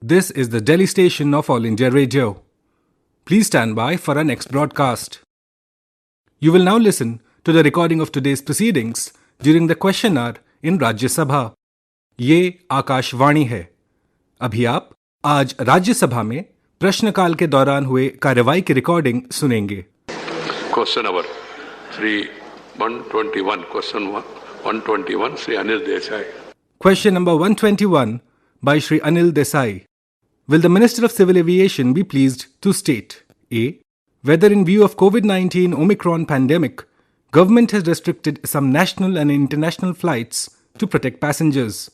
This is the Delhi station of All India Radio. Please stand by for our next broadcast. You will now listen to the recording of today's proceedings during the question hour in Rajya Sabha. ये आकाशवाणी है. अभी आप आज राज्य सभा में प्रश्नकाल के दौरान हुए कार्यवाही की रिकॉर्डिंग सुनेंगे. Question number 121. Question 121, Sri Anil Desai. Question number 121 by Shri Anil Desai. Will the Minister of Civil Aviation be pleased to state A. Whether in view of COVID-19 Omicron pandemic, government has restricted some national and international flights to protect passengers.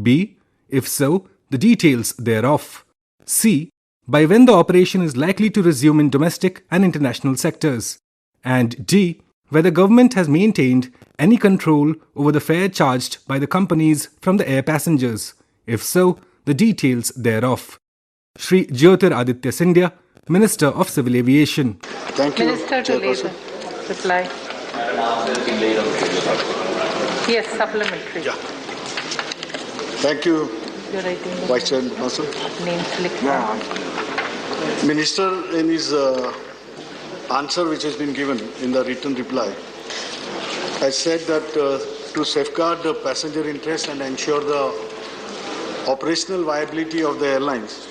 B. If so, the details thereof. C. By when the operation is likely to resume in domestic and international sectors. And D. Whether government has maintained any control over the fare charged by the companies from the air passengers. If so, the details thereof. Shri Jyotir Aditya Scindia, Minister of Civil Aviation. Thank you, Minister to later reply. Yes, supplementary. Yeah. Thank you, You're writing the Vice Chairman. name select. Minister, in his answer which has been given in the written reply, has said that to safeguard the passenger interest and ensure the operational viability of the airlines,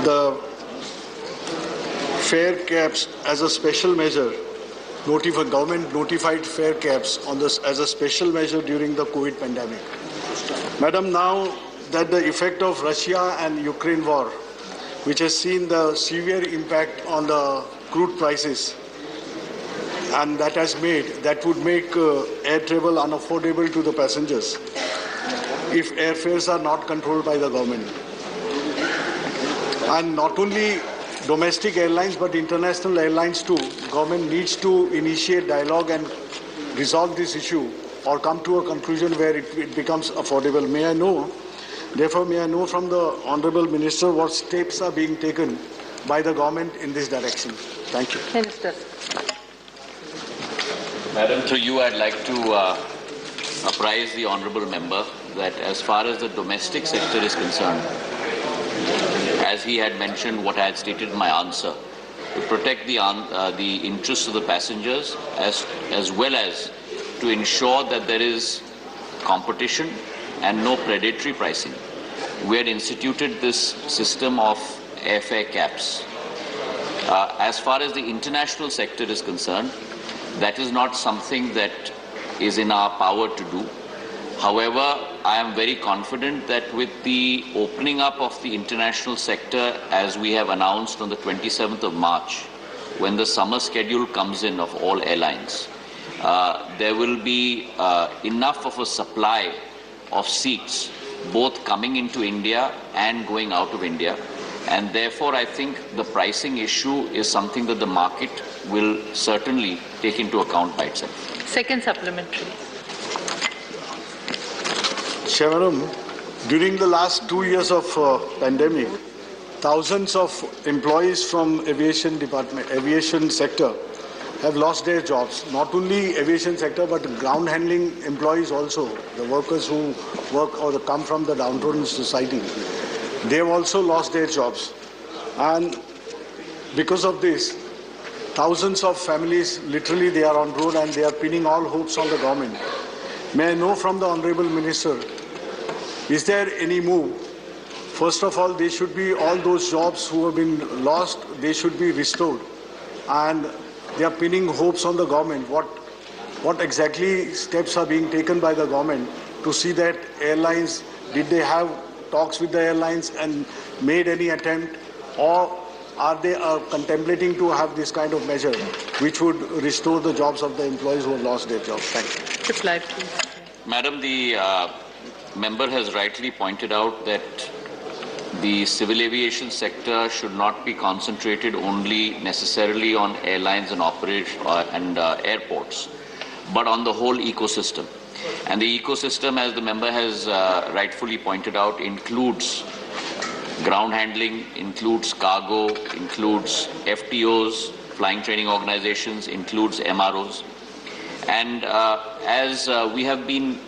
the fare caps as a special measure, government notified fare caps on this as a special measure during the COVID pandemic. Madam, now that the effect of Russia and Ukraine war, which has seen the severe impact on the crude prices, and that would make air travel unaffordable to the passengers if airfares are not controlled by the government. And not only domestic airlines but international airlines too, government needs to initiate dialogue and resolve this issue or come to a conclusion where it becomes affordable. Therefore, may I know from the Honourable Minister what steps are being taken by the government in this direction? Thank you. Minister. Madam, through you, I'd like to apprise the Honourable Member that as far as the domestic sector is concerned, as he had mentioned what I had stated in my answer, to protect the interests of the passengers as well as to ensure that there is competition and no predatory pricing, we had instituted this system of airfare caps. As far as the international sector is concerned, that is not something that is in our power to do. However, I am very confident that with the opening up of the international sector, as we have announced on the 27th of March, when the summer schedule comes in of all airlines, there will be enough of a supply of seats, both coming into India and going out of India. And therefore, I think the pricing issue is something that the market will certainly take into account by itself. Second supplementary. Chairman, during the last 2 years of pandemic, thousands of employees from aviation sector have lost their jobs. Not only aviation sector, but ground handling employees also, the workers who work or come from the downtrodden society, they have also lost their jobs. And because of this, thousands of families, literally they are on road and they are pinning all hopes on the government. May I know from the Honourable Minister, is there any move? First of all, they should be, all those jobs who have been lost, they should be restored. And they are pinning hopes on the government. What exactly steps are being taken by the government to see that airlines, did they have talks with the airlines and made any attempt, or are they contemplating to have this kind of measure which would restore the jobs of the employees who have lost their jobs? Thank you. Reply, please. Madam, the member has rightly pointed out that the civil aviation sector should not be concentrated only necessarily on airlines and airports, but on the whole ecosystem. And the ecosystem, as the member has rightfully pointed out, includes ground handling, includes cargo, includes FTOs, flying training organizations, includes MROs. And as we have been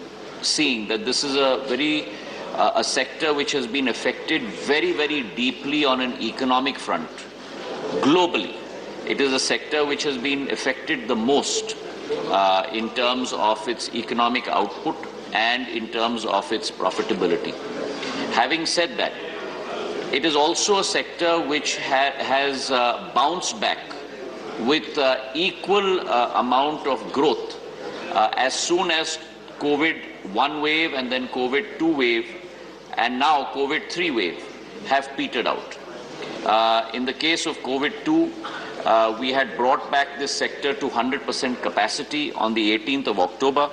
seeing that this is a very a sector which has been affected very, very deeply on an economic front globally. It is a sector which has been affected the most in terms of its economic output and in terms of its profitability. Having said that, it is also a sector which has bounced back with equal amount of growth as soon as COVID-1 wave and then COVID-2 wave and now COVID-3 wave have petered out. In the case of COVID-2, we had brought back this sector to 100% capacity on the 18th of October,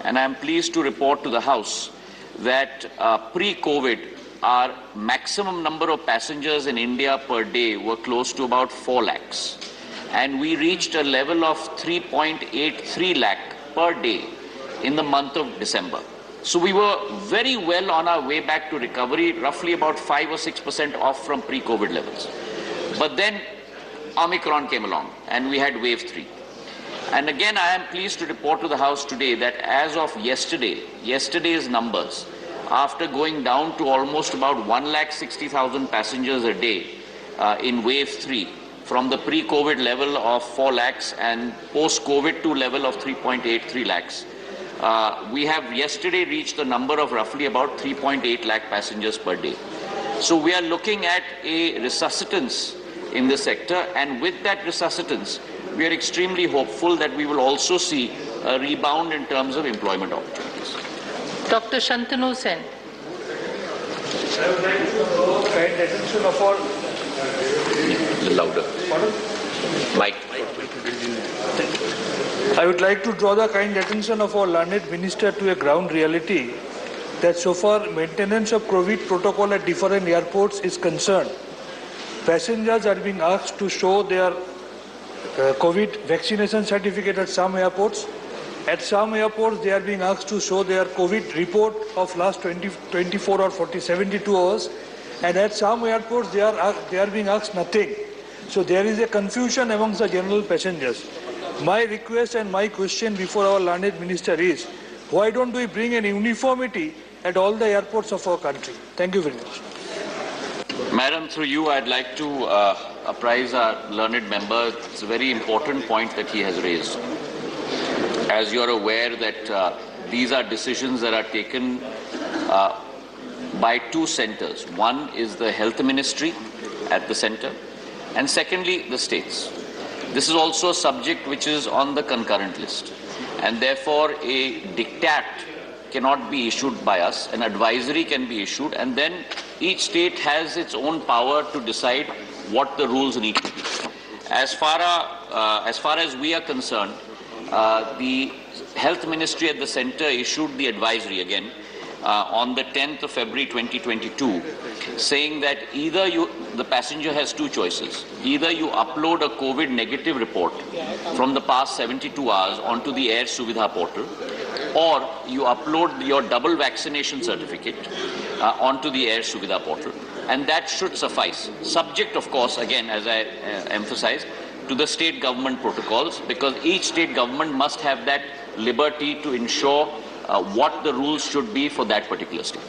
and I am pleased to report to the House that pre-COVID, our maximum number of passengers in India per day were close to about 4 lakhs. And we reached a level of 3.83 lakh per day in the month of December. So we were very well on our way back to recovery, roughly about 5 or 6% off from pre-COVID levels. But then Omicron came along and we had wave 3. And again, I am pleased to report to the House today that as of yesterday's numbers, after going down to almost about 1,60,000 passengers a day in wave 3, from the pre-COVID level of 4 lakhs and post-COVID-2 level of 3.83 lakhs, we have yesterday reached the number of roughly about 3.8 lakh passengers per day. So we are looking at a resuscitance in the sector, and with that resuscitance, we are extremely hopeful that we will also see a rebound in terms of employment opportunities. Dr. Shantanu Sen. I would like to draw the kind attention of all. Louder. Pardon? Mike. I would like to draw the kind attention of our learned minister to a ground reality that so far maintenance of COVID protocol at different airports is concerned. Passengers are being asked to show their COVID vaccination certificate at some airports. At some airports, they are being asked to show their COVID report of last 24 or 72 hours. And at some airports, they are being asked nothing. So there is a confusion amongst the general passengers. My request and my question before our learned minister is, why don't we bring an uniformity at all the airports of our country? Thank you very much. Madam, through you, I'd like to apprise our learned member. It's a very important point that he has raised. As you're aware that these are decisions that are taken by two centers. One is the Health Ministry at the center, and secondly, the states. This is also a subject which is on the concurrent list, and therefore a diktat cannot be issued by us. An advisory can be issued, and then each state has its own power to decide what the rules need to be. As far as we are concerned, the Health Ministry at the center issued the advisory again on the 10th of February 2022, saying that either the passenger has two choices. Either you upload a COVID negative report from the past 72 hours onto the Air Suvidha portal, or you upload your double vaccination certificate onto the Air Suvidha portal, and that should suffice. Subject, of course, again, as I emphasized, to the state government protocols, because each state government must have that liberty to ensure what the rules should be for that particular state.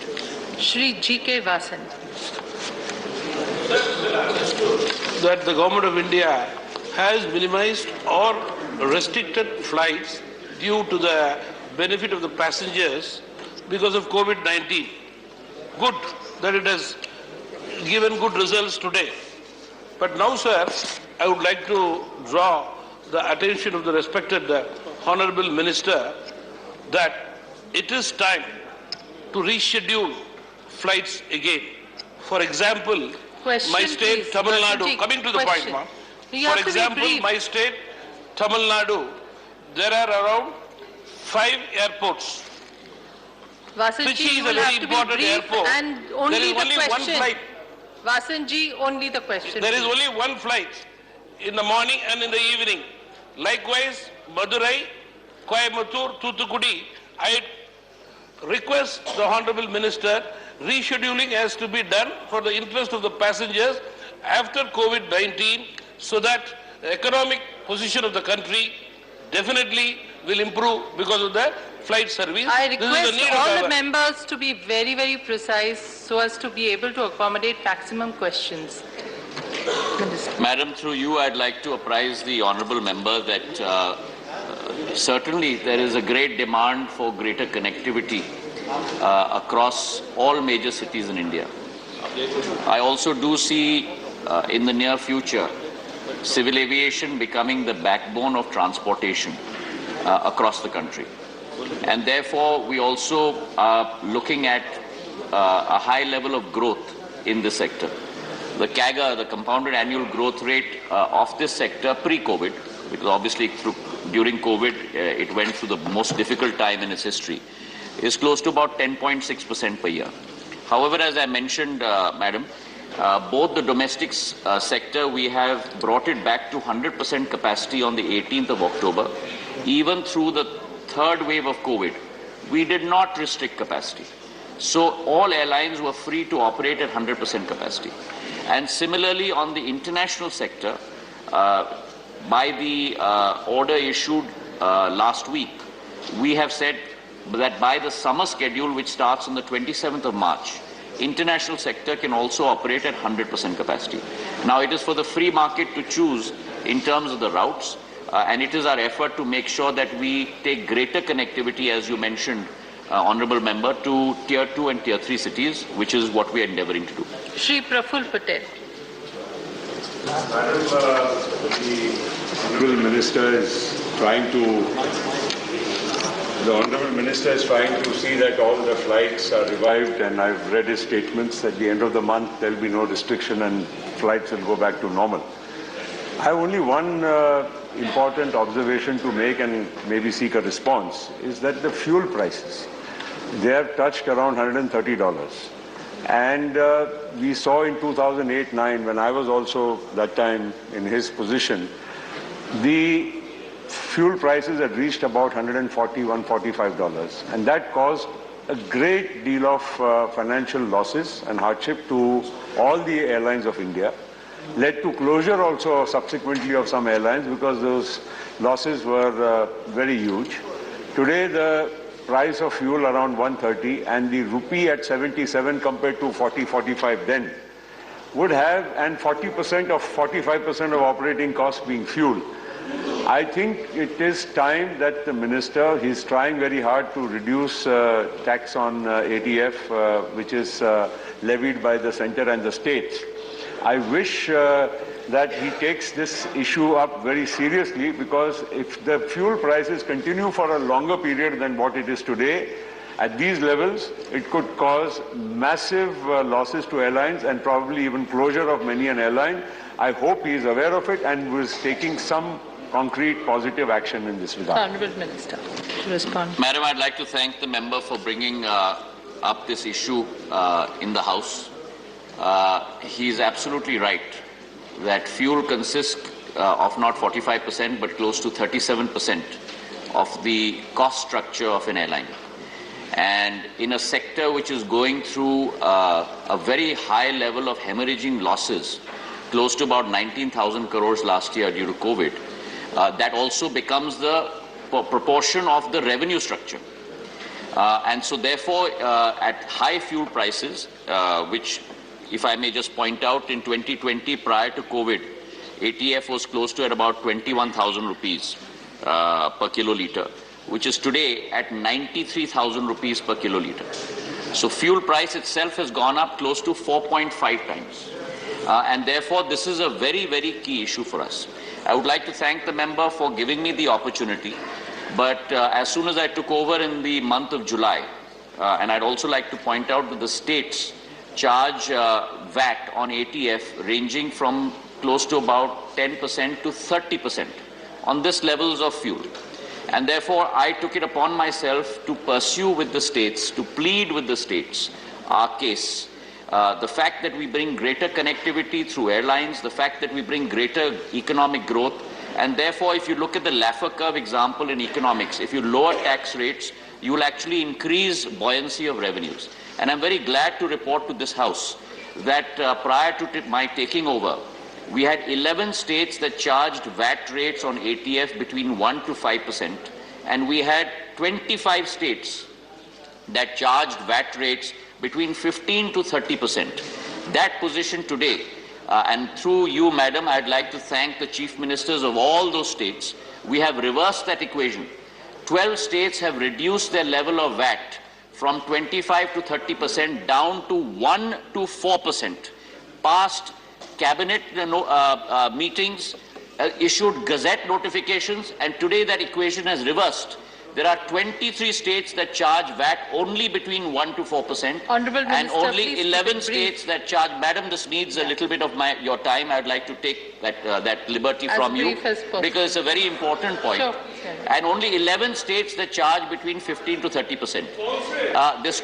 Shri G.K. Vasan. That the government of India has minimized or restricted flights due to the benefit of the passengers because of COVID-19. Good that it has given good results today. But now, sir, I would like to draw the attention of the respected Honorable Minister that it is time to reschedule flights again. For example, Question, my state, please. Tamil Nadu, Vasanji, coming to the question. point, ma'am. For example, my state, Tamil Nadu, there are around 5 airports. Vasanji, Trichy you is a will very have to be important brief airport. and only There is the only one question. flight. Vasanji, only the question. There is please. only one flight in the morning and in the evening. Likewise, Madurai, Coimbatore, Thoothukudi, I request the Honorable Minister, rescheduling has to be done for the interest of the passengers after COVID-19 so that the economic position of the country definitely will improve because of the flight service. I This is the request need of all the our- members to be very, very precise so as to be able to accommodate maximum questions. Minister. Madam, through you, I'd like to apprise the honourable member that certainly there is a great demand for greater connectivity across all major cities in India. I also do see in the near future civil aviation becoming the backbone of transportation across the country. And therefore, we also are looking at a high level of growth in this sector. The CAGR, the compounded annual growth rate of this sector pre-COVID, because obviously during COVID it went through the most difficult time in its history, is close to about 10.6% per year. However, as I mentioned, Madam, both the domestic sector, we have brought it back to 100% capacity on the 18th of October. Even through the third wave of COVID, we did not restrict capacity. So all airlines were free to operate at 100% capacity. And similarly, on the international sector, by the order issued last week, we have said that by the summer schedule, which starts on the 27th of March, international sector can also operate at 100% capacity. Now, it is for the free market to choose in terms of the routes, and it is our effort to make sure that we take greater connectivity, as you mentioned, Honourable Member, to Tier 2 and Tier 3 cities, which is what we are endeavouring to do. Shri Praful Patel. Madam, the Honourable Minister is trying to see that all the flights are revived, and I've read his statements. At the end of the month, there will be no restriction and flights will go back to normal. I have only one important observation to make and maybe seek a response, is that the fuel prices, they have touched around $130. And we saw in 2008-9, when I was also that time in his position, the fuel prices had reached about $140, $145. And that caused a great deal of financial losses and hardship to all the airlines of India. Led to closure also subsequently of some airlines because those losses were very huge. Today, the price of fuel around 130 and the rupee at 77 compared to 40, 45 then would have, and 40% of 45% of operating costs being fuel. I think it is time that the minister, he's trying very hard to reduce tax on ATF, which is levied by the center and the states. I wish that he takes this issue up very seriously, because if the fuel prices continue for a longer period than what it is today, at these levels, it could cause massive losses to airlines and probably even closure of many an airline. I hope he is aware of it and was taking some concrete positive action in this regard. Honourable Minister to respond. Madam, I'd like to thank the member for bringing up this issue in the House. He is absolutely right that fuel consists of not 45% but close to 37% of the cost structure of an airline. And in a sector which is going through a very high level of hemorrhaging losses, close to about 19,000 crores last year due to COVID, that also becomes the proportion of the revenue structure. And so therefore, at high fuel prices, which, if I may just point out, in 2020, prior to COVID, ATF was close to at about 21,000 rupees per kiloliter, which is today at 93,000 rupees per kiloliter. So fuel price itself has gone up close to 4.5 times. And therefore, this is a very, very key issue for us. I would like to thank the member for giving me the opportunity. But as soon as I took over in the month of July, and I'd also like to point out that the states charge VAT on ATF ranging from close to about 10% to 30% on this levels of fuel. And therefore, I took it upon myself to pursue with the states, to plead with the states, our case. The fact that we bring greater connectivity through airlines, the fact that we bring greater economic growth, and therefore, if you look at the Laffer curve example in economics, if you lower tax rates, you will actually increase buoyancy of revenues. And I'm very glad to report to this House that prior to my taking over, we had 11 states that charged VAT rates on ATF between 1 to 5%, and we had 25 states that charged VAT rates between 15 to 30%. That position today, and through you, Madam, I'd like to thank the chief ministers of all those states. We have reversed that equation. 12 states have reduced their level of VAT from 25 to 30% down to 1 to 4%. Passed cabinet meetings, issued gazette notifications, and today that equation has reversed. There are 23 states that charge VAT only between 1 to 4%, and only 11 states that charge. Madam, this needs a little bit of your time. I'd like to take that liberty from you because it's a very important point. Sure. And only 11 states that charge between 15 to 30%. This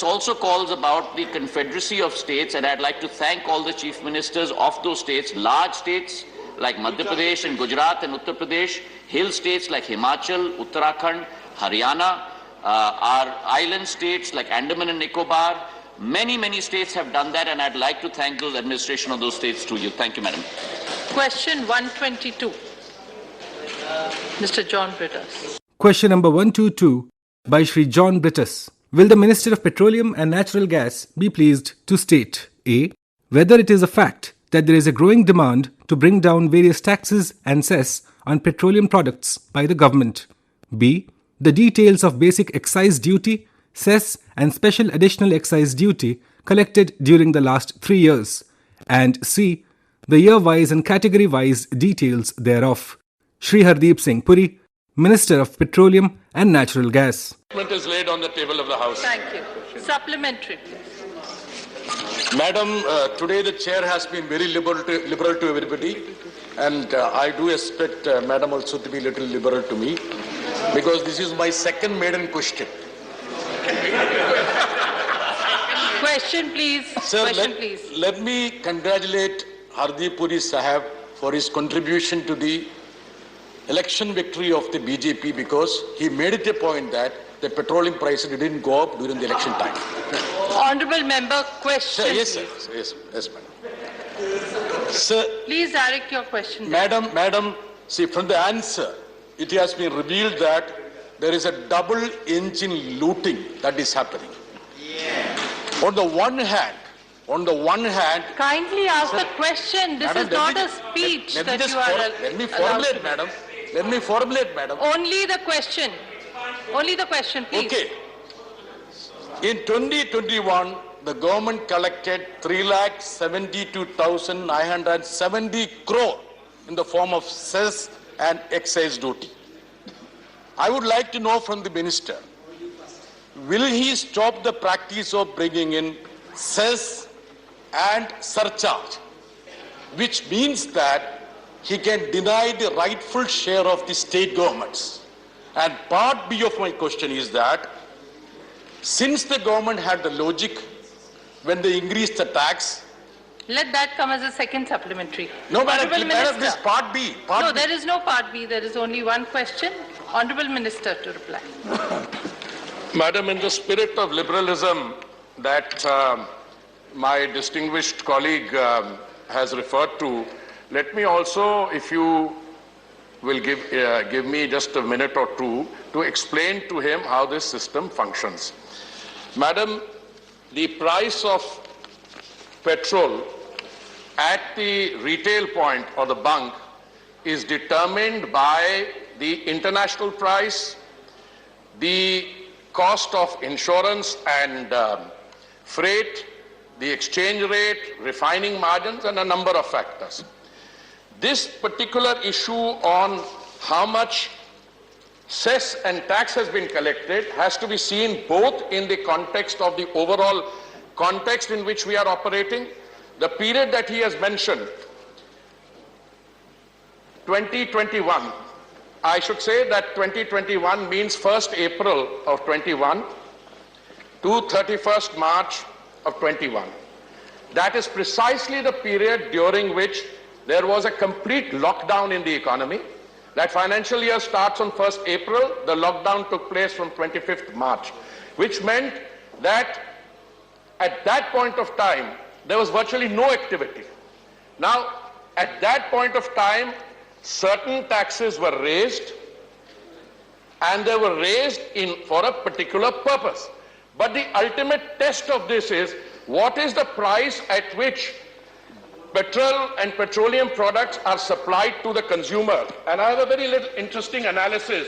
also calls about the confederacy of states, and I'd like to thank all the chief ministers of those states, large states like Madhya Pradesh and Gujarat and Uttar Pradesh, hill states like Himachal, Uttarakhand, Haryana, our island states like Andaman and Nicobar. Many, many states have done that, and I'd like to thank the administration of those states through you. Thank you, Madam. Question 122. Mr. John Brittas. Question number 122 by Shri John Brittas. Will the Minister of Petroleum and Natural Gas be pleased to state A. Whether it is a fact that there is a growing demand to bring down various taxes and cess on petroleum products by the government. B. The details of basic excise duty, cess and special additional excise duty collected during the last 3 years. And C. The year-wise and category-wise details thereof. Shri Hardeep Singh Puri, Minister of Petroleum and Natural Gas. Is laid on the table of the House. Thank you. Supplementary, please. Madam, today the chair has been very liberal to everybody, and I do expect Madam also to be a little liberal to me, because this is my second maiden question. Question, please. Sir, please. Let me congratulate Hardeep Puri Sahab for his contribution to the election victory of the BJP, because he made it a point that the petroleum prices didn't go up during the election time. Honourable member, question. Sir, yes, sir. Yes, madam. Sir, please direct your question. Madam, see, from the answer, it has been revealed that there is a double engine looting that is happening. Yeah. On the one hand, kindly ask the question. This is not a speech that you are. Let me formulate, madam. Let me formulate, madam. Only the question. Only the question, please. Okay. In 2021, the government collected 3,72,970 crore in the form of cess and excise duty. I would like to know from the minister, will he stop the practice of bringing in cess and surcharge, which means that he can deny the rightful share of the state governments? And part B of my question is that, since the government had the logic when they increased the tax. Let that come as a second supplementary. No, madam, this is part B. There is no part B. There is only one question. Honourable Minister to reply. Madam, in the spirit of liberalism that my distinguished colleague has referred to, let me also, if you will give me just a minute or two to explain to him how this system functions. Madam, the price of petrol at the retail point or the bunk is determined by the international price, the cost of insurance and freight, the exchange rate, refining margins, and a number of factors. This particular issue on how much cess and tax has been collected has to be seen both in the context of the overall context in which we are operating. The period that he has mentioned, 2021, I should say that 2021 means 1st April of 21 to 31st March of 21. That is precisely the period during which there was a complete lockdown in the economy. That financial year starts on 1st April. The lockdown took place from 25th March, which meant that at that point of time, there was virtually no activity. Now, at that point of time, certain taxes were raised and they were raised for a particular purpose. But the ultimate test of this is, what is the price at which petrol and petroleum products are supplied to the consumer? And I have a very little interesting analysis.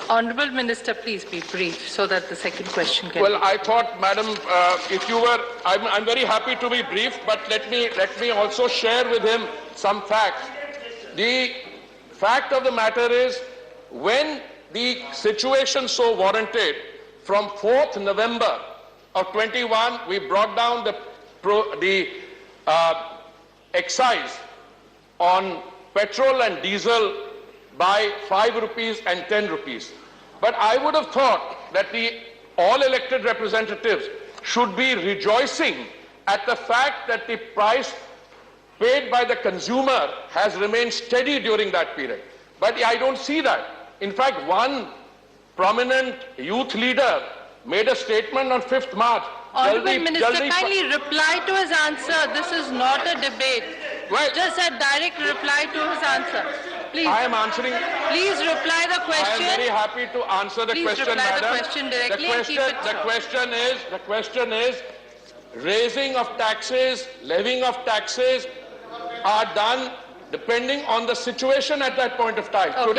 Honourable Minister, please be brief so that the second question can Well, I thought, Madam, if you were, I'm very happy to be brief, but let me also share with him some facts. The fact of the matter is, when the situation so warranted, from 4th November of 21, we brought down the excise on petrol and diesel by 5 rupees and 10 rupees. But I would have thought that the all elected representatives should be rejoicing at the fact that the price paid by the consumer has remained steady during that period. But I don't see that. In fact, one prominent youth leader made a statement on 5th March. Honourable Minister, kindly reply to his answer. This is not a debate. Well, just a direct reply to his answer. Please. I am answering. Please reply the question. I am very happy to answer the question, reply Madam. The question directly the question is, raising of taxes, levying of taxes are done depending on the situation at that point of time. Okay,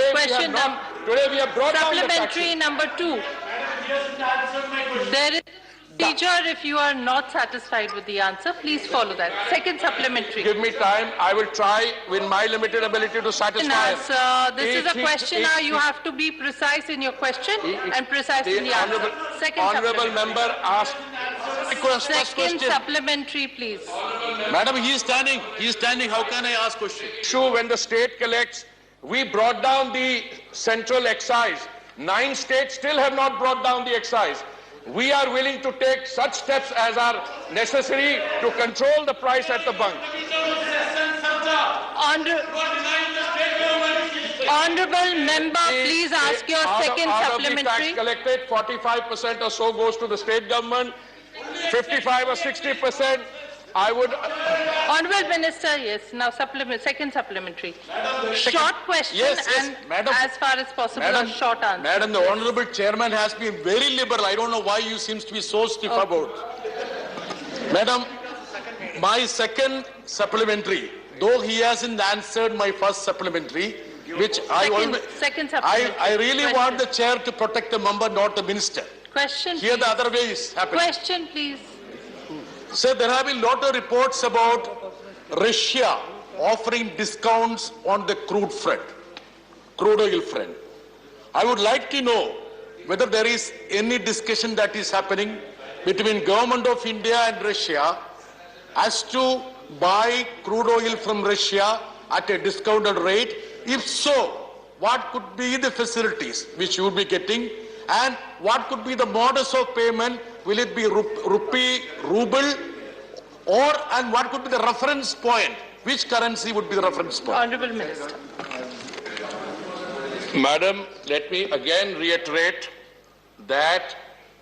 today we have brought down the taxes. Supplementary number 2. There is procedure. If you are not satisfied with the answer, please follow that. Second supplementary. Give me time. I will try with my limited ability to satisfy. This is a question now. You have to be precise in your question and precise in the answer. Second honourable member asked. Second supplementary, please. Madam, he is standing. He is standing. How can I ask question? Issue when the state collects, we brought down the central excise. 9 states still have not brought down the excise. We are willing to take such steps as are necessary to control the price at the bunk. Honourable member, please ask your second supplementary. Out of the tax collected, 45% or so goes to the state government, 55 or 60%. I would. Honourable Minister, yes. Now second supplementary. Short question and Madam, as far as possible a short answer. Madam, the Honourable Chairman has been very liberal. I don't know why you seems to be so stiff about. Madam, my second supplementary, though he hasn't answered my first supplementary, which second supplementary. I really want the chair to protect the member, not the minister. Question. Here the other way is happening. Question, please. So there have been a lot of reports about Russia offering discounts on the crude oil front. I would like to know whether there is any discussion that is happening between Government of India and Russia as to buy crude oil from Russia at a discounted rate. If so, what could be the facilities which you would be getting, and what could be the modus of payment? Will it be ruble, and what could be the reference point? Which currency would be the reference point? Honourable Minister. Madam, let me again reiterate that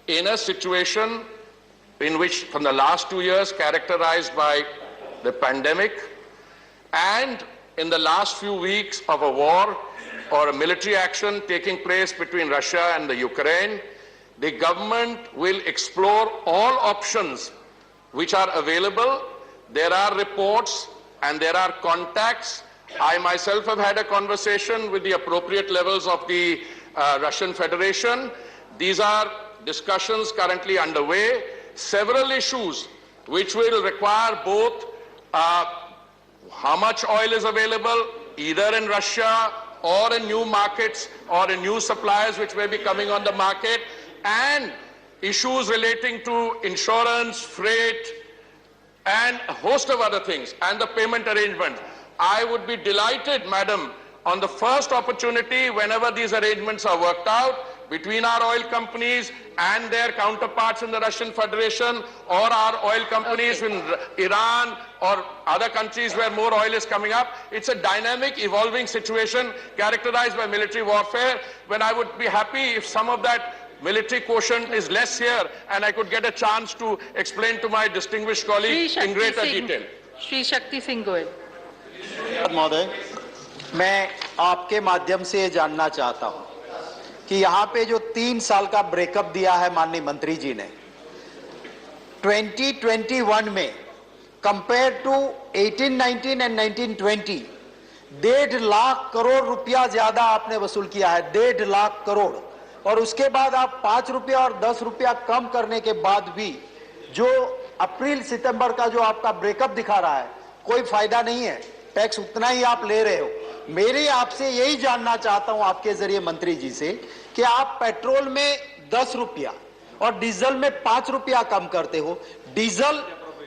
in a situation in which from the last 2 years characterized by the pandemic and in the last few weeks of a war or a military action taking place between Russia and the Ukraine, the government will explore all options which are available. There are reports and there are contacts. I myself have had a conversation with the appropriate levels of the Russian Federation. These are discussions currently underway. Several issues which will require both how much oil is available either in Russia or in new markets or in new suppliers which may be coming on the market, and issues relating to insurance, freight, and a host of other things, and the payment arrangements. I would be delighted, Madam, on the first opportunity, whenever these arrangements are worked out between our oil companies and their counterparts in the Russian Federation, or our oil companies in Iran or other countries where more oil is coming up. It's a dynamic, evolving situation characterized by military warfare, when I would be happy if some of that military quotient is less here and I could get a chance to explain to my distinguished colleague in greater detail. Shri Shakti Singh Goel. महोदय, मैं आपके माध्यम से ये जानना चाहता हूँ कि यहाँ पे जो 3 साल का ब्रेकअप दिया है माननीय मंत्री जी ने, 2021 में compared to 18-19 and 19-20 1.5 lakh crore रुपया ज्यादा आपने वसूल किया है, 1.5 लाख करोड़। और उसके बाद आप 5 रुपया और 10 रुपया कम करने के बाद भी जो अप्रैल सितंबर का जो आपका ब्रेकअप दिखा रहा है, कोई फायदा नहीं है, टैक्स उतना ही आप ले रहे हो। मेरी आपसे यही जानना चाहता हूं आपके जरिए मंत्री जी से कि आप पेट्रोल में 10 रुपया और डीजल में 5 रुपया कम करते हो। डीजल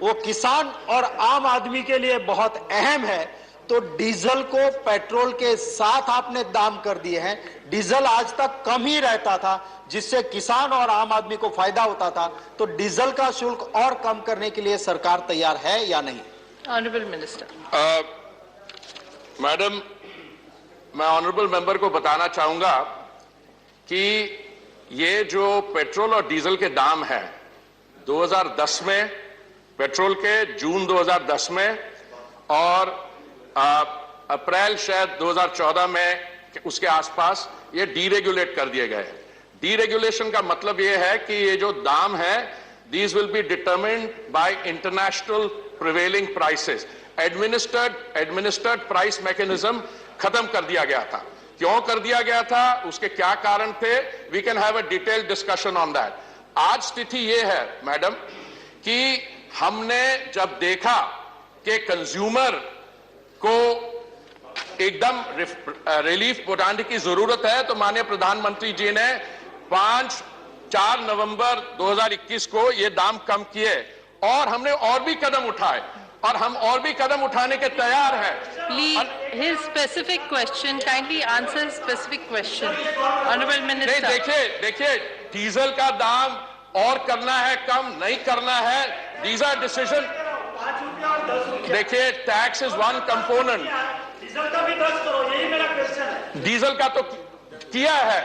वो किसान और आम आदमी के लिए बहुत अहम है, तो डीजल को पेट्रोल के साथ आपने दाम कर दिए हैं। डीजल आज तक कम ही रहता था, जिससे किसान और आम आदमी को फायदा होता था, तो डीजल का शुल्क और कम करने के लिए सरकार तैयार है या नहीं? Honourable minister. मैडम, मैं ऑनरेबल मेंबर को बताना चाहूंगा कि ये जो पेट्रोल और डीजल के दाम हैं 2010 में, पेट्रोल के जून 2010 में और अप्रैल शायद 2014 में उसके आसपास ये डीरेगुलेट कर दिए गए। डीरेगुलेशन का मतलब ये है कि ये जो दाम है, these will be determined bye international prevailing prices. Administered price mechanism खत्म कर दिया गया था। क्यों कर दिया गया था, उसके क्या कारण थे, we can have a detailed discussion on that. आज स्थिति यह है मैडम कि हमने जब देखा कि कंज्यूमर को एकदम रिलीफ पहुंचाने की जरूरत है, तो माननीय प्रधानमंत्री जी ने 4 नवंबर 2021 को ये दाम कम किए और हमने और भी कदम उठाए और हम और भी कदम उठाने के तैयार हैं। His specific question, kindly answer specific question. Honorable Minister. नहीं, देखिए डीजल का दाम और करना है, कम नहीं करना है, these are decision। देखिए tax is one component. Diesel का भी 10 करो, यही मेरा क्वेश्चन है। डीजल का तो किया है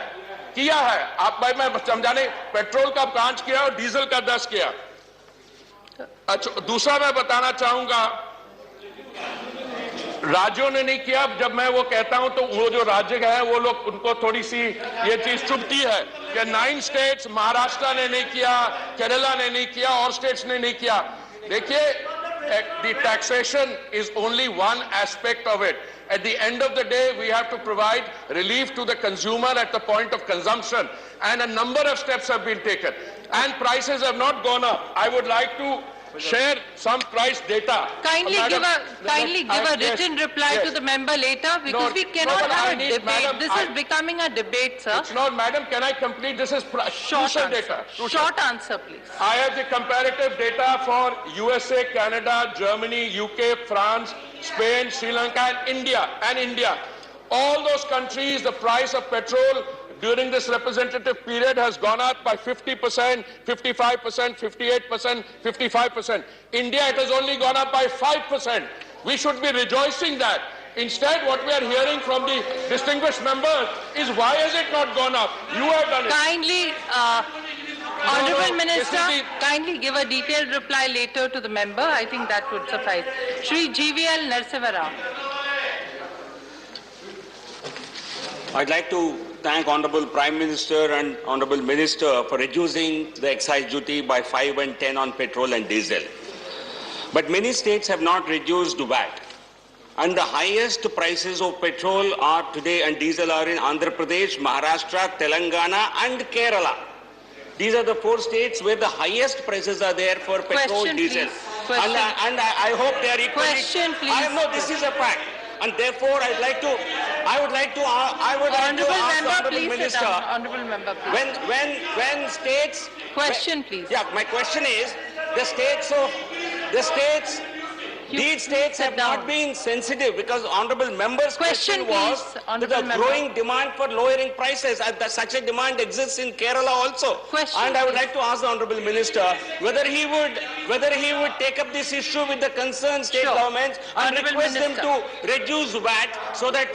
आप भाई, मैं समझाने, पेट्रोल का 5 किया और डीजल का 10 किया। अच्छा, दूसरा मैं बताना चाहूंगा, राज्यों ने नहीं किया। जब मैं वो कहता हूं तो वो जो राज्य है वो लोग, उनको थोड़ी सी ये चीज चुभती है कि 9 स्टेट्स, महाराष्ट्र ने नहीं किया, केरला ने नहीं किया और स्टेट्स ने नहीं किया। देखिए, the taxation is only one aspect of it. At the end of the day, we have to provide relief to the consumer at the point of consumption, and a number of steps have been taken, and prices have not gone up. I would like to share some price data. Kindly give a written reply to the member later, because we cannot have a debate. Madam, this is becoming a debate, sir. It's not, madam. Can I complete? This is crucial data. Short answer, please. I have the comparative data for USA, Canada, Germany, UK, France, Spain, Sri Lanka, and India. All those countries, the price of petrol during this representative period has gone up by 50%, 55%, 58%, 55%. India, it has only gone up by 5%. We should be rejoicing that. Instead, what we are hearing from the distinguished members is, why has it not gone up? You have done it. Kindly, Honorable Minister, kindly give a detailed reply later to the member. I think that would suffice. Shri GVL Narasimha Rao. I'd like to thank Honorable Prime Minister and Honorable Minister for reducing the excise duty by 5 and 10 on petrol and diesel. But many states have not reduced VAT. And the highest prices of petrol are today and diesel are in Andhra Pradesh, Maharashtra, Telangana and Kerala. These are the 4 states where the highest prices are there for petrol, diesel. And I hope they are equally. Question, please. I know this is a fact. And therefore, I would like to ask the Honorable Minister. Honorable Member, please. When states. Question, please. Yeah, my question is, these states have not been sensitive, because Honorable Member's question was the growing demand for lowering prices. And such a demand exists in Kerala also. And I would like to ask the Honorable Minister whether he would take up this issue with the concerned state governments and request them to reduce VAT so that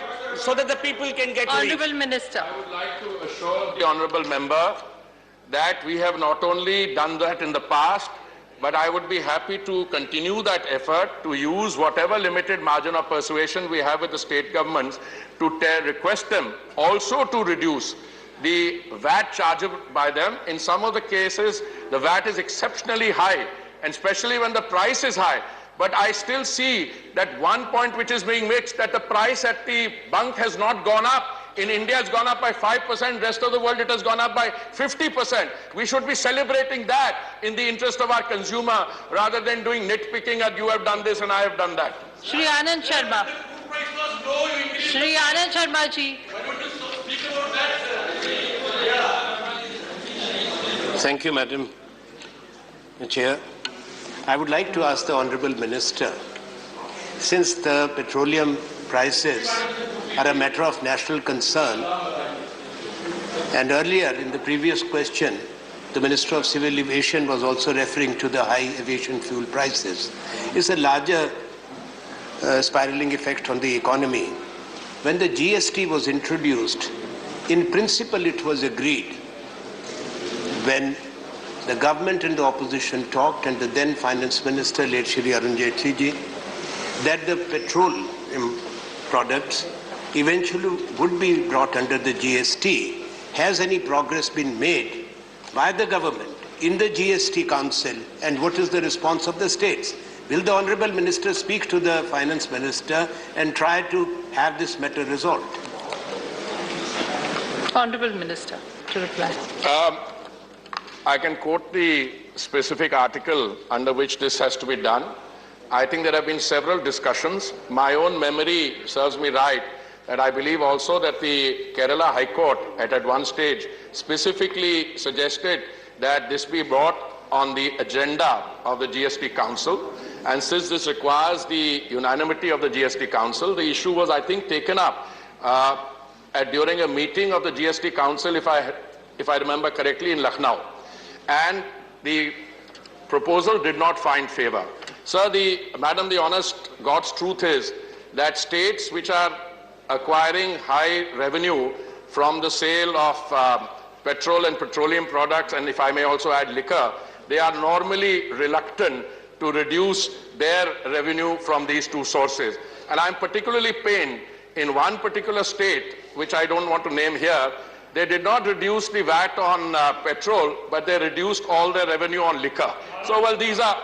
the people can get relief. Honorable Minister. I would like to assure the Honorable Member that we have not only done that in the past, but I would be happy to continue that effort to use whatever limited margin of persuasion we have with the state governments to request them also to reduce the VAT chargeable by them. In some of the cases, the VAT is exceptionally high, and especially when the price is high. But I still see that one point which is being mixed, that the price at the bunk has not gone up. In India, it's gone up by 5%. Rest of the world, it has gone up by 50%. We should be celebrating that in the interest of our consumer, rather than doing nitpicking that you have done this and I have done that. Shri Anand Sharma. Shri Anand Sharma ji. Thank you, Madam Chair. I would like to ask the Honourable Minister, since the petroleum prices are a matter of national concern, and earlier in the previous question, the Minister of Civil Aviation was also referring to the high aviation fuel prices. It's a larger spiraling effect on the economy. When the GST was introduced, in principle it was agreed, when the government and the opposition talked, and the then Finance Minister, late Shri Arun Jaitley ji, that the petroleum products eventually would be brought under the GST. Has any progress been made by the government in the GST Council, and what is the response of the states? Will the Honourable Minister speak to the Finance Minister and try to have this matter resolved? Honourable Minister to reply. I can quote the specific article under which this has to be done. I think there have been several discussions. My own memory serves me right that I believe also that the Kerala High Court at one stage specifically suggested that this be brought on the agenda of the GST Council. And since this requires the unanimity of the GST Council, the issue was, I think, taken up during a meeting of the GST Council, if I remember correctly, in Lucknow. And the proposal did not find favor. Sir, Madam, the honest God's truth is that states which are acquiring high revenue from the sale of petrol and petroleum products, and if I may also add liquor, they are normally reluctant to reduce their revenue from these two sources. And I'm particularly pained in one particular state, which I don't want to name here. They did not reduce the VAT on petrol, but they reduced all their revenue on liquor. So, well, these are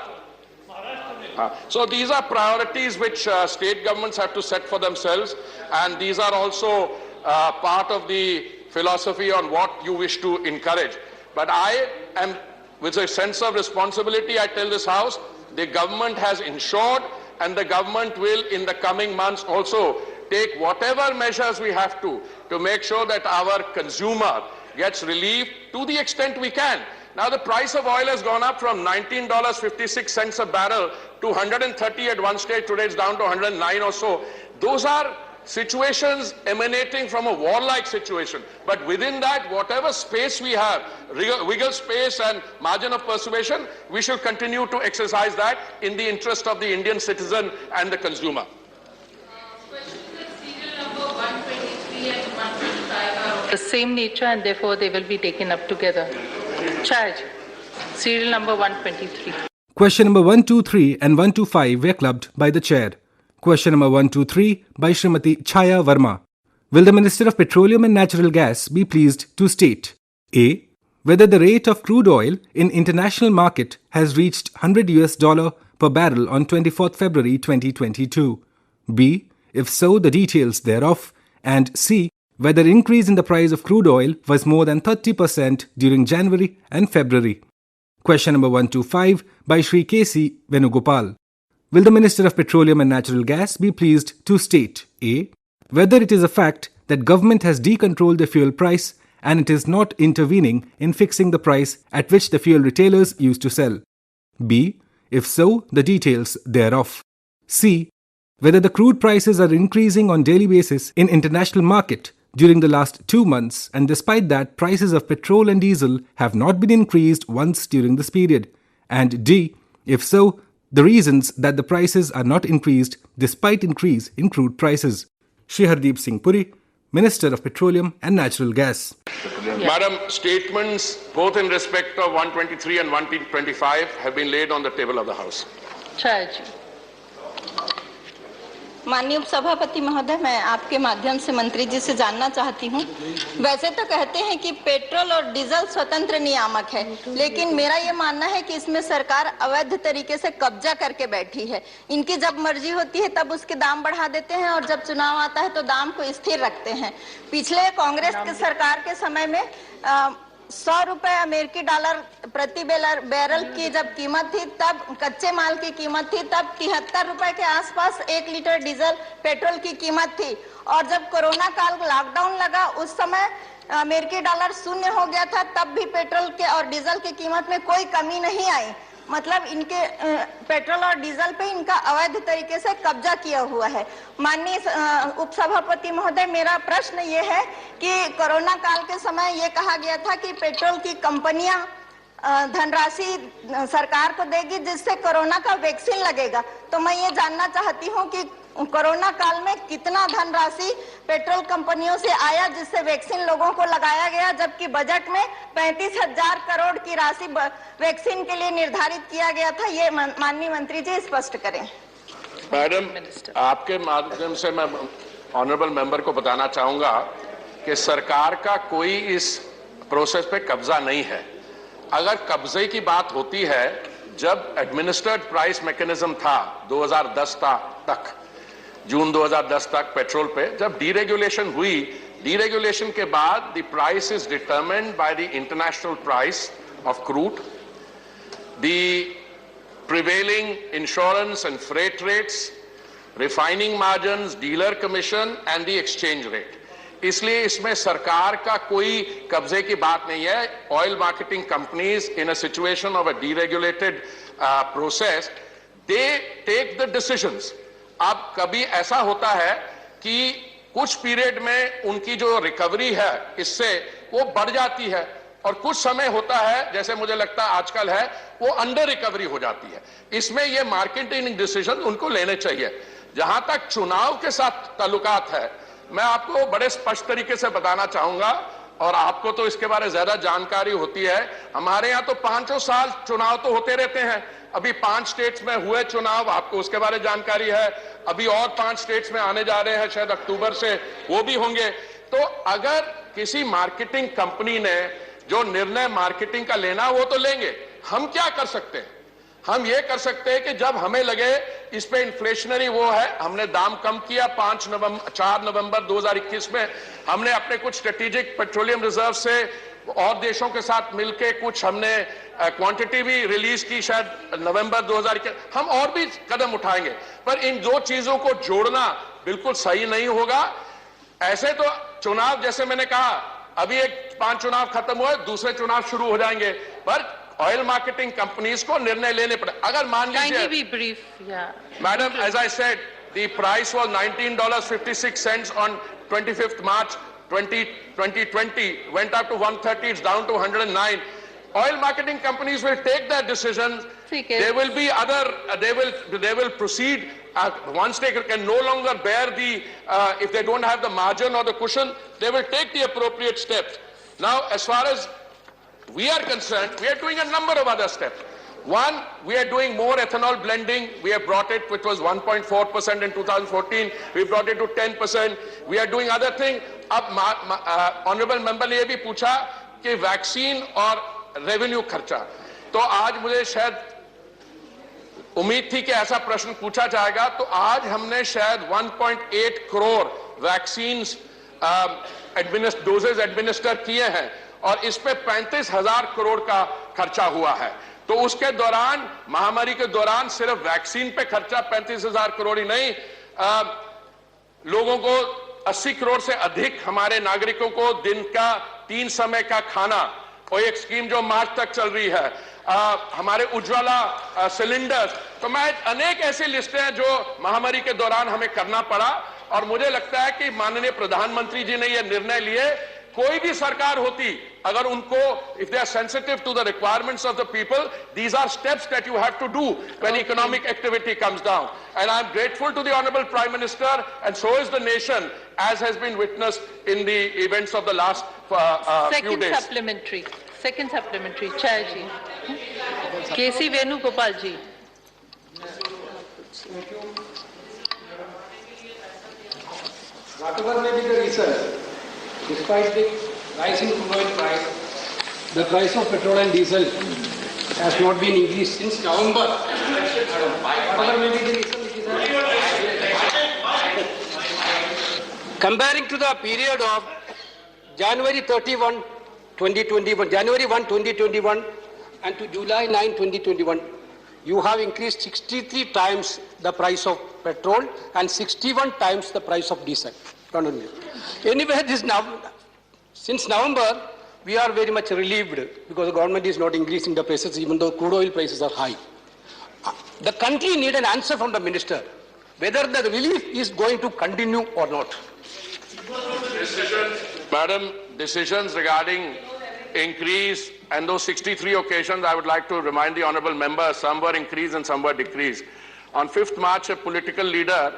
priorities which state governments have to set for themselves, and these are also part of the philosophy on what you wish to encourage. But I am, with a sense of responsibility, I tell this House, the government has ensured, and the government will in the coming months also take whatever measures we have to make sure that our consumer gets relief to the extent we can. Now, the price of oil has gone up from $19.56 a barrel to 130 at one stage. Today it's down to 109 or so. Those are situations emanating from a warlike situation. But within that, whatever space we have, wiggle space and margin of persuasion, we should continue to exercise that in the interest of the Indian citizen and the consumer. The same nature, and therefore they will be taken up together. Charge. Serial number 123. Question number 123 and 125 were clubbed by the chair. Question number 123 by Srimati Chaya Verma. Will the Minister of Petroleum and Natural Gas be pleased to state A. Whether the rate of crude oil in international market has reached $100 per barrel on 24th February 2022. B. If so, the details thereof. And C. Whether increase in the price of crude oil was more than 30% during January and February. Question number 125 by Shri K.C. Venugopal. Will the Minister of Petroleum and Natural Gas be pleased to state A. Whether it is a fact that government has decontrolled the fuel price and it is not intervening in fixing the price at which the fuel retailers used to sell. B. If so, the details thereof. C. Whether the crude prices are increasing on daily basis in international market during the last 2 months, and despite that, prices of petrol and diesel have not been increased once during this period. And D. If so, the reasons that the prices are not increased despite increase in crude prices. Shri Hardeep Singh Puri, Minister of Petroleum and Natural Gas. Madam, statements both in respect of 123 and 125 have been laid on the table of the House. Charge. माननीय उपसभापति महोदय, मैं आपके माध्यम से मंत्री जी से जानना चाहती हूँ। वैसे तो कहते हैं कि पेट्रोल और डीजल स्वतंत्र नियामक है, लेकिन मेरा ये मानना है कि इसमें सरकार अवैध तरीके से कब्जा करके बैठी है। इनकी जब मर्जी होती है तब उसके दाम बढ़ा देते हैं और जब चुनाव आता है तो दाम को स्थिर रखते हैं। पिछले कांग्रेस की सरकार के समय में 100 रुपए अमेरिकी डॉलर प्रति बैरल की जब कीमत थी, तब कच्चे माल की कीमत थी, तब 73 रुपए के आसपास 1 लीटर डीजल पेट्रोल की कीमत थी। और जब कोरोना काल लॉकडाउन लगा उस समय अमेरिकी डॉलर 0 हो गया था, तब भी पेट्रोल के और डीजल की कीमत में कोई कमी नहीं आई। मतलब इनके पेट्रोल और डीजल पे इनका अवैध तरीके से कब्जा किया हुआ है। माननीय उपसभापति महोदय, मेरा प्रश्न ये है कि कोरोना काल के समय ये कहा गया था कि पेट्रोल की कंपनियां धनराशि सरकार को देगी जिससे कोरोना का वैक्सीन लगेगा। तो मैं ये जानना चाहती हूँ कि कोरोना काल में कितना धनराशि पेट्रोल कंपनियों से आया जिससे वैक्सीन लोगों को लगाया गया, जबकि बजट में 35,000 करोड़ की राशि वैक्सीन के लिए निर्धारित किया गया था। ये माननीय मंत्री जी स्पष्ट करें। मैडम, आपके माध्यम से मैं ऑनरेबल मेंबर को बताना चाहूंगा कि सरकार का कोई इस प्रोसेस पे कब्जा नहीं है। अगर कब्जे की बात होती है, जब एडमिनिस्टर्ड प्राइस मैकेनिज्म था 2010 तक, जून 2010 तक पेट्रोल पे, जब डीरेगुलेशन हुई, डीरेगुलेशन के बाद the price is determined by the international price of crude, the prevailing insurance and freight rates, refining margins, dealer commission and the exchange rate. इसलिए इसमें सरकार का कोई कब्जे की बात नहीं है। Oil marketing companies in a situation of a deregulated process, they take the decisions. अब कभी ऐसा होता है कि कुछ पीरियड में उनकी जो रिकवरी है इससे वो बढ़ जाती है, और कुछ समय होता है, जैसे मुझे लगता है आजकल है, वो अंडर रिकवरी हो जाती है। इसमें ये मार्केटिंग डिसीजन उनको लेने चाहिए। जहां तक चुनाव के साथ ताल्लुकात है, मैं आपको बड़े स्पष्ट तरीके से बताना चाहूंगा, और आपको तो इसके बारे में ज्यादा जानकारी होती है। हमारे यहां तो 5 साल चुनाव तो होते रहते हैं। अभी 5 स्टेट्स में हुए चुनाव, आपको उसके बारे में जानकारी है। अभी और 5 स्टेट्स में आने जा रहे हैं, शायद अक्टूबर से वो भी होंगे। तो अगर किसी मार्केटिंग कंपनी ने जो निर्णय मार्केटिंग का लेना, वो तो लेंगे। हम क्या कर सकते हैं? हम ये कर सकते हैं कि जब हमें लगे इस पे इन्फ्लेशनरी वो है, हमने दाम कम किया। 4 नवंबर 2021 में हमने अपने कुछ स्ट्रेटेजिक पेट्रोलियम रिजर्व से और देशों के साथ मिलकर कुछ हमने क्वांटिटी भी रिलीज की, शायद नवंबर 2021। हम और भी कदम उठाएंगे, पर इन 2 चीजों को जोड़ना बिल्कुल सही नहीं होगा। ऐसे तो चुनाव, जैसे मैंने कहा, अभी 5 चुनाव खत्म हुए, दूसरे चुनाव शुरू हो जाएंगे, पर ऑयल मार्केटिंग कंपनीज को निर्णय लेने पड़े। अगर मान लीजिए, madam, as I said, the price was $19.56 on 25th March 2020, went up to 130, it's down to 109. Oil marketing companies will take that decision. There will be other, they will proceed once they can no longer bear the, if they don't have the margin or the cushion, they will take the appropriate steps. Now, as far as we are concerned, we are doing a number of other steps. One, we are doing more ethanol blending. We have brought it, which was 1.4% in 2014. We brought it to 10%. We are doing other things. अब honourable member ने ये भी पूछा कि vaccine और revenue खर्चा, तो आज मुझे शायद उम्मीद थी कि ऐसा प्रश्न पूछा जाएगा। तो आज हमने शायद 1.8 करोड़ वैक्सीन डोजेज एडमिनिस्टर किए हैं, और इस पे 35,000 करोड़ का खर्चा हुआ है। तो उसके दौरान, महामारी के दौरान, सिर्फ वैक्सीन पे खर्चा 35,000 करोड़ ही नहीं, लोगों को 80 करोड़ से अधिक हमारे नागरिकों को दिन का 3 समय का खाना, और एक स्कीम जो मार्च तक चल रही है, हमारे उज्ज्वला सिलेंडर्स। तो मैं अनेक ऐसी लिस्टें हैं जो महामारी के दौरान हमें करना पड़ा, और मुझे लगता है कि माननीय प्रधानमंत्री जी ने यह निर्णय लिए। कोई भी सरकार होती, अगर उनको, if they are sensitive to the requirements of the people, these are steps that you have to do when economic activity comes down. And I am grateful to the Honorable Prime Minister, and so is the nation, as has been witnessed in the events of the last few days. Second supplementary, Chair ji. KC Venugopal ji. Whatever may be the reason, despite the rising crude oil price, the price of petrol and diesel has not been increased since November. Whatever may be the reason, it is comparing to the period of January 31, 2021, January 1, 2021 and to July 9, 2021, you have increased 63 times the price of petrol and 61 times the price of diesel. Anyway, since November, we are very much relieved because the government is not increasing the prices even though crude oil prices are high. The country needs an answer from the minister whether the relief is going to continue or not. Madam, decisions regarding increase and those 63 occasions, I would like to remind the honourable member, some were increased and some were decreased. On 5th March, a political leader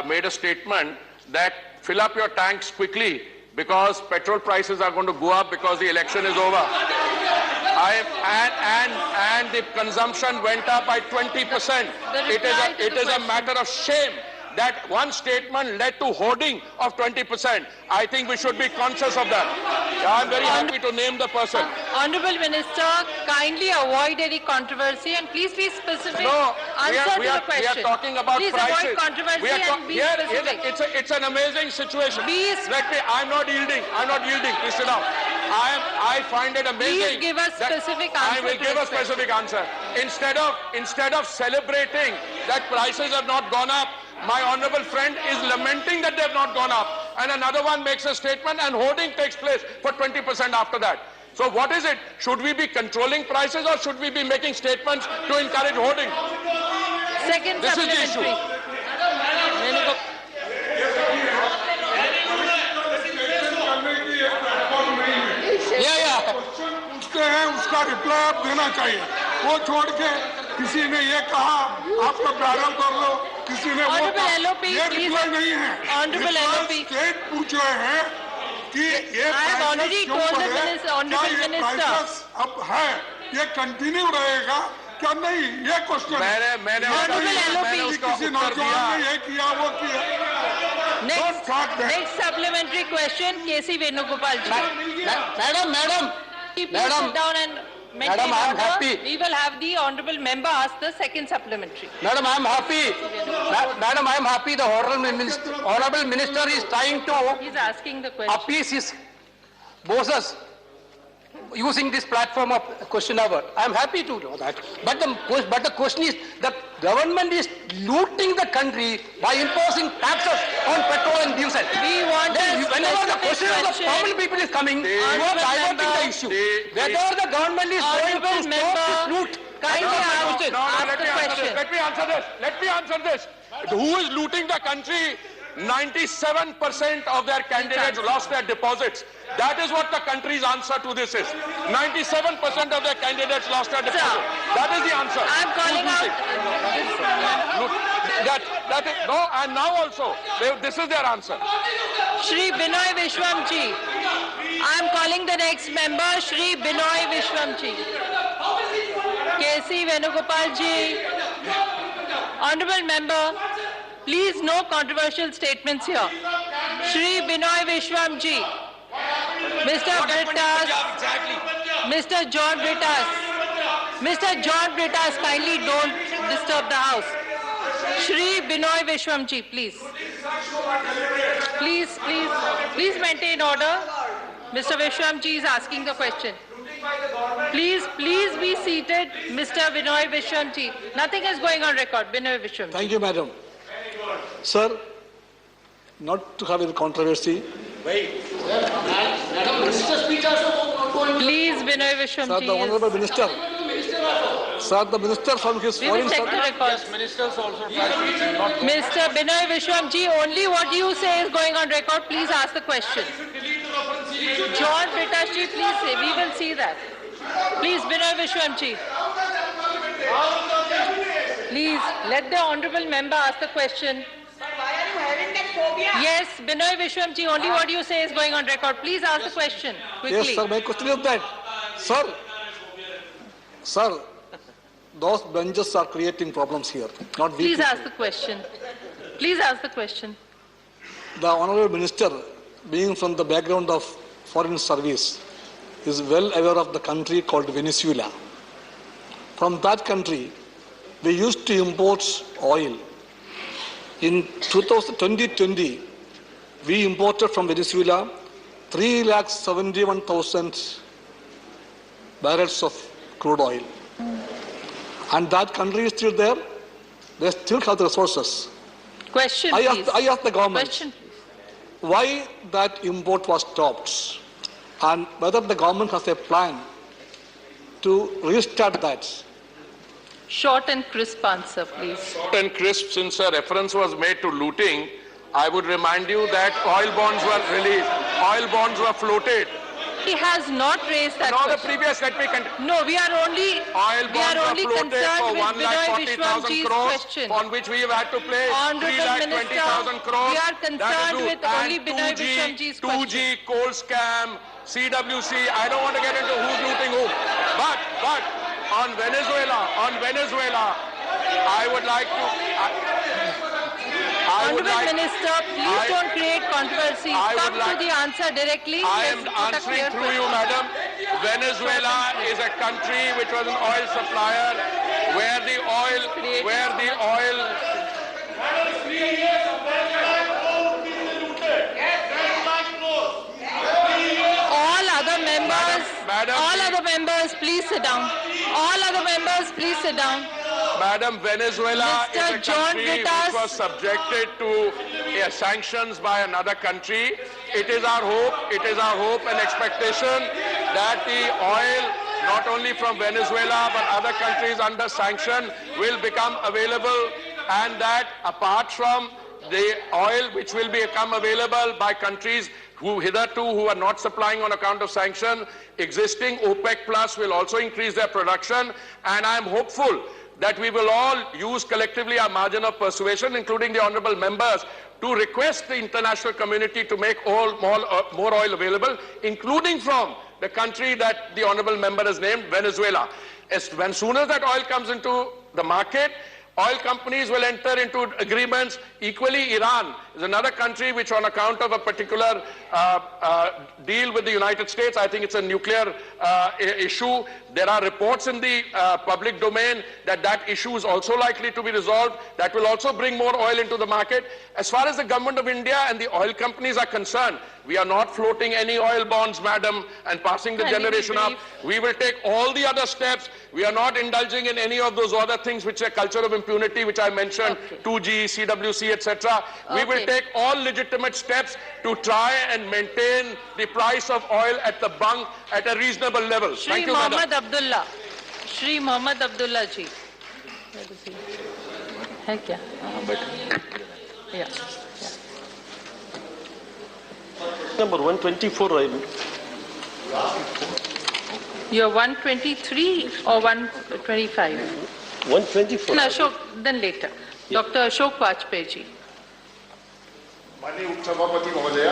made a statement that fill up your tanks quickly because petrol prices are going to go up because the election is over. And the consumption went up by 20%. It is a matter of shame that one statement led to hoarding of 20%. I think we should be conscious of that. I am very happy to name the person. Honourable Minister, kindly avoid any controversy and please be specific. No, answer to the question. We are talking about please prices. Avoid controversy and be specific. It's an amazing situation. I'm not yielding. Please sit down. I find it amazing. Please give us specific answer. I will give a specific answer. Instead of celebrating that prices have not gone up, my honourable friend is lamenting that they have not gone up. And another one makes a statement and hoarding takes place for 20% after that. So what is it? Should we be controlling prices or should we be making statements to encourage hoarding? Second this is the issue. पूछते हैं उसका reply आप देना चाहिए वो छोड़ के किसी ने ये कहा आपका प्रारंभ कर लो किसी ने वो ये रिप्लाई नहीं है स्टेट पूछ रहे हैं कि ये प्राइसेस क्यों बढ़े क्या ये प्राइसेस अब है ये कंटिन्यू रहेगा क्या नहीं ये क्वेश्चन मैंने किसी नौजवान ने ये किया वो किया Next supplementary question, K.C. Venugopal ji. Madam, sit down and maintain order. We will have the honourable member ask the second supplementary. Madam, I am happy. Madam, I am happy. The honourable minister is trying to. He is asking the question. Appease his bosses using this platform of question hour. I am happy to know that. But the question is, the government is looting the country by imposing taxes on petrol and diesel. We want whenever the question of the common people is coming, you are diverting the issue. Whether the government is going to stop this loot. Let me answer this. Who is looting the country? 97% of their candidates lost their deposits. That is what the country's answer to this is. 97% of their candidates lost their deposits. That is the answer. I'm calling out. And now also, this is their answer. Shri Binoy Vishwamji. I'm calling the next member, Shri Binoy Vishwamji. K.C. Venugopal ji. Honourable member, please no controversial statements here. Shri Binoy Vishwamji. Mr. Britas. Mr. John Britas. Mr. John Britas, kindly don't disturb the house. Shri Binoy Vishwamji, please. Please maintain order. Mr. Vishwamji is asking the question. Please be seated, Mr. Binoy Vishwamji. Nothing is going on record. Binoy Vishwamji. Thank you, madam. Sir, not to have a controversy. Please, Binoy Vishwamji. Sir, the Honourable Minister. Sir, the Minister from his foreign service. Mr. Binoy Vishwamji, only what you say is going on record. Please ask the question. John Britashi, please say. We will see that. Please, Binoy Vishwamji. Please, let the Honourable Member ask the question. Yes, Binoy Vishwamji, only what you say is going on record. Please ask the question quickly. Yes, sir, my question is that. Sir, those benches are creating problems here. Not we. Please ask the question. Please ask the question. the Honourable Minister, being from the background of foreign service, is well aware of the country called Venezuela. From that country, we used to import oil. In 2020, we imported from Venezuela 371,000 barrels of crude oil. And that country is still there. They still have the resources. Question, I asked the government Question, why that import was stopped and whether the government has a plan to restart that. Short and crisp answer, please. Short and crisp, since a reference was made to looting, I would remind you that oil bonds were released, oil bonds were floated. He has not raised that No, question. the previous, let me continue. No, we are only Concerned concerned with Binoy Vishwamji's crores, question. on which we have had to pay Honourable 3,20,000 crores. we are concerned with only Binoy Vishwamji's question. 2G, coal scam, CWC. I don't want to get into who's looting who. But on Venezuela, I would like to. Honourable Minister, please don't create controversy. Come to the answer directly. I am answering through you, madam. Venezuela is a country which was an oil supplier where the oil. All other members, please sit down. All other members, please sit down. Madam, Venezuela is a country which was subjected to sanctions by another country. It is our hope and expectation that the oil, not only from Venezuela but other countries under sanction, will become available, and that apart from the oil which will become available by countries who are not supplying on account of sanction, existing OPEC Plus will also increase their production, and I am hopeful that we will all use collectively our margin of persuasion, including the honourable members, to request the international community to make more oil available, including from the country that the honourable member has named, Venezuela. As soon as that oil comes into the market, oil companies will enter into agreements. Equally, Iran is another country which, on account of a particular deal with the United States, I think it's a nuclear issue. There are reports in the public domain that issue is also likely to be resolved. That will also bring more oil into the market. As far as the government of India and the oil companies are concerned, we are not floating any oil bonds, madam, and passing the generation up. We will take all the other steps. We are not indulging in any of those other things which are culture of impunity, which I mentioned, 2G, CWC, etc. We will take all legitimate steps to try and maintain the price of oil at the bunk at a reasonable level. Thank you, madam. Shri Mohammad Abdullah ji. Where is he? है क्या? Yeah. Number 124. You're 123 or 125? 124. No, Ashok, then later. Dr. Ashok Vajpayee ji. माननीय उपसभापति महोदय,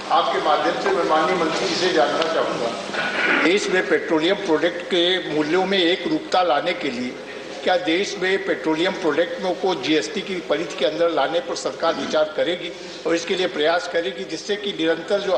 आपके माध्यम से मैं माननीय मंत्री जी से जानना चाहूँगा, देश में पेट्रोलियम प्रोडक्ट के मूल्यों में एक रूपता लाने के लिए क्या देश में पेट्रोलियम प्रोडक्ट को जीएसटी की परिधि के अंदर लाने पर सरकार विचार करेगी और इसके लिए प्रयास करेगी, जिससे कि निरंतर जो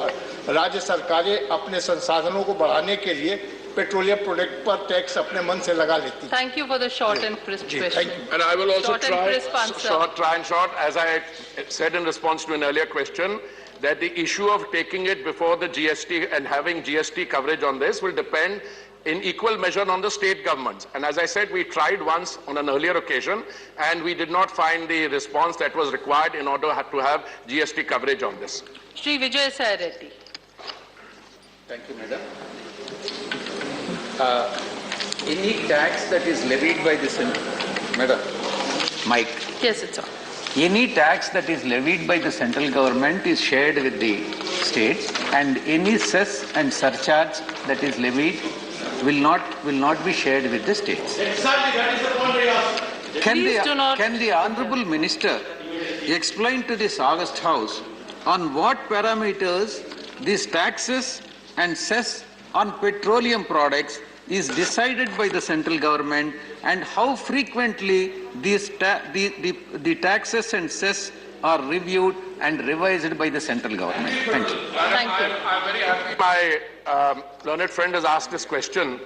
राज्य सरकारें अपने संसाधनों को बढ़ाने के लिए पेट्रोलियम प्रोडक्ट पर टैक्स अपने मन से लगा लेती हैं। Thank you for the short and crisp question. And I will also try and short, as I said in response to an earlier question, that the issue of taking it before the GST and having GST coverage on this will depend in equal measure on the state governments. And as I said, we tried once on an earlier occasion and we did not find the response that was required in order to have GST coverage on this. Shri Vijay Sai Reddy. Thank you, Madam. Any tax that is levied by the central... Madam, Mike. Yes, it's on. Any tax that is levied by the central government is shared with the states, and any cess and surcharge that is levied will not be shared with the states. Exactly, that is the point I asked. Can the Honourable Minister explain to this August House on what parameters these taxes and cess on petroleum products is decided by the central government, and how frequently these the taxes and cess are reviewed and revised by the central government. Thank you. Thank you. I'm very happy my learned friend has asked this question.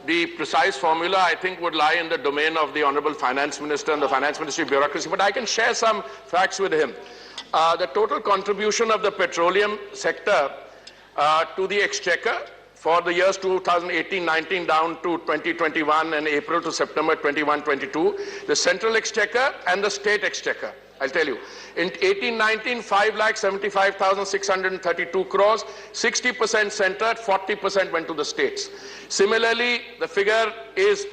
The precise formula, I think, would lie in the domain of the Honorable Finance Minister and the Finance Ministry bureaucracy, but I can share some facts with him. The total contribution of the petroleum sector to the exchequer for the years 2018-19 down to 2021 and April to September 21-22, the central exchequer and the state exchequer. I'll tell you. In 18-19, 5,75,632 crores, 60% centered, 40% went to the states. Similarly, the figure is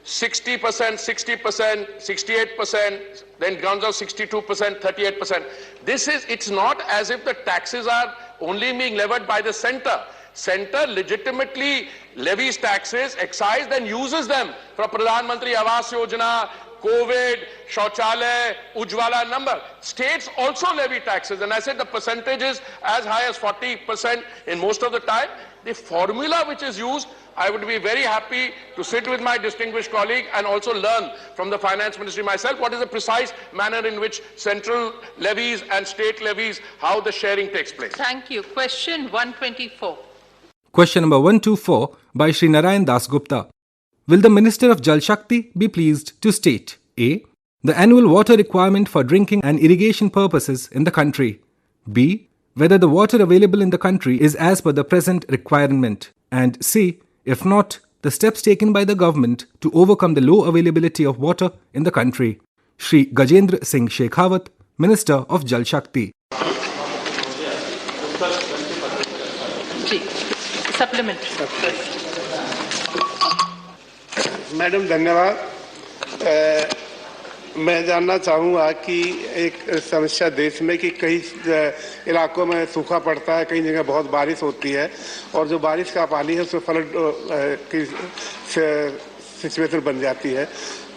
60%, 60%, 68%, then comes out 62%, 38%. It's not as if the taxes are only being levied by the center. Center legitimately levies taxes, excise, then uses them for Pradhan Mantri Awas Yojana, COVID, Shauchalaya, Ujjwala number. States also levy taxes, and I said the percentage is as high as 40% in most of the time. The formula which is used, I would be very happy to sit with my distinguished colleague and also learn from the Finance Ministry myself what is the precise manner in which central levies and state levies, how the sharing takes place. Thank you. Question 124. Question number 124 by Shri Narayan Das Gupta. Will the Minister of Jal Shakti be pleased to state A. The annual water requirement for drinking and irrigation purposes in the country, B. Whether the water available in the country is as per the present requirement, and C. If not, the steps taken by the government to overcome the low availability of water in the country. Shri Gajendra Singh Shekhawat, Minister of Jal Shakti. Supplementary. Madam धन्यवाद। मैं जानना चाहूँगा कि एक समस्या देश में कि कई इलाकों में सूखा पड़ता है, कई जगह बहुत बारिश होती है और जो बारिश का पानी है उसमें फ्लड की सिचुएशन बन जाती है।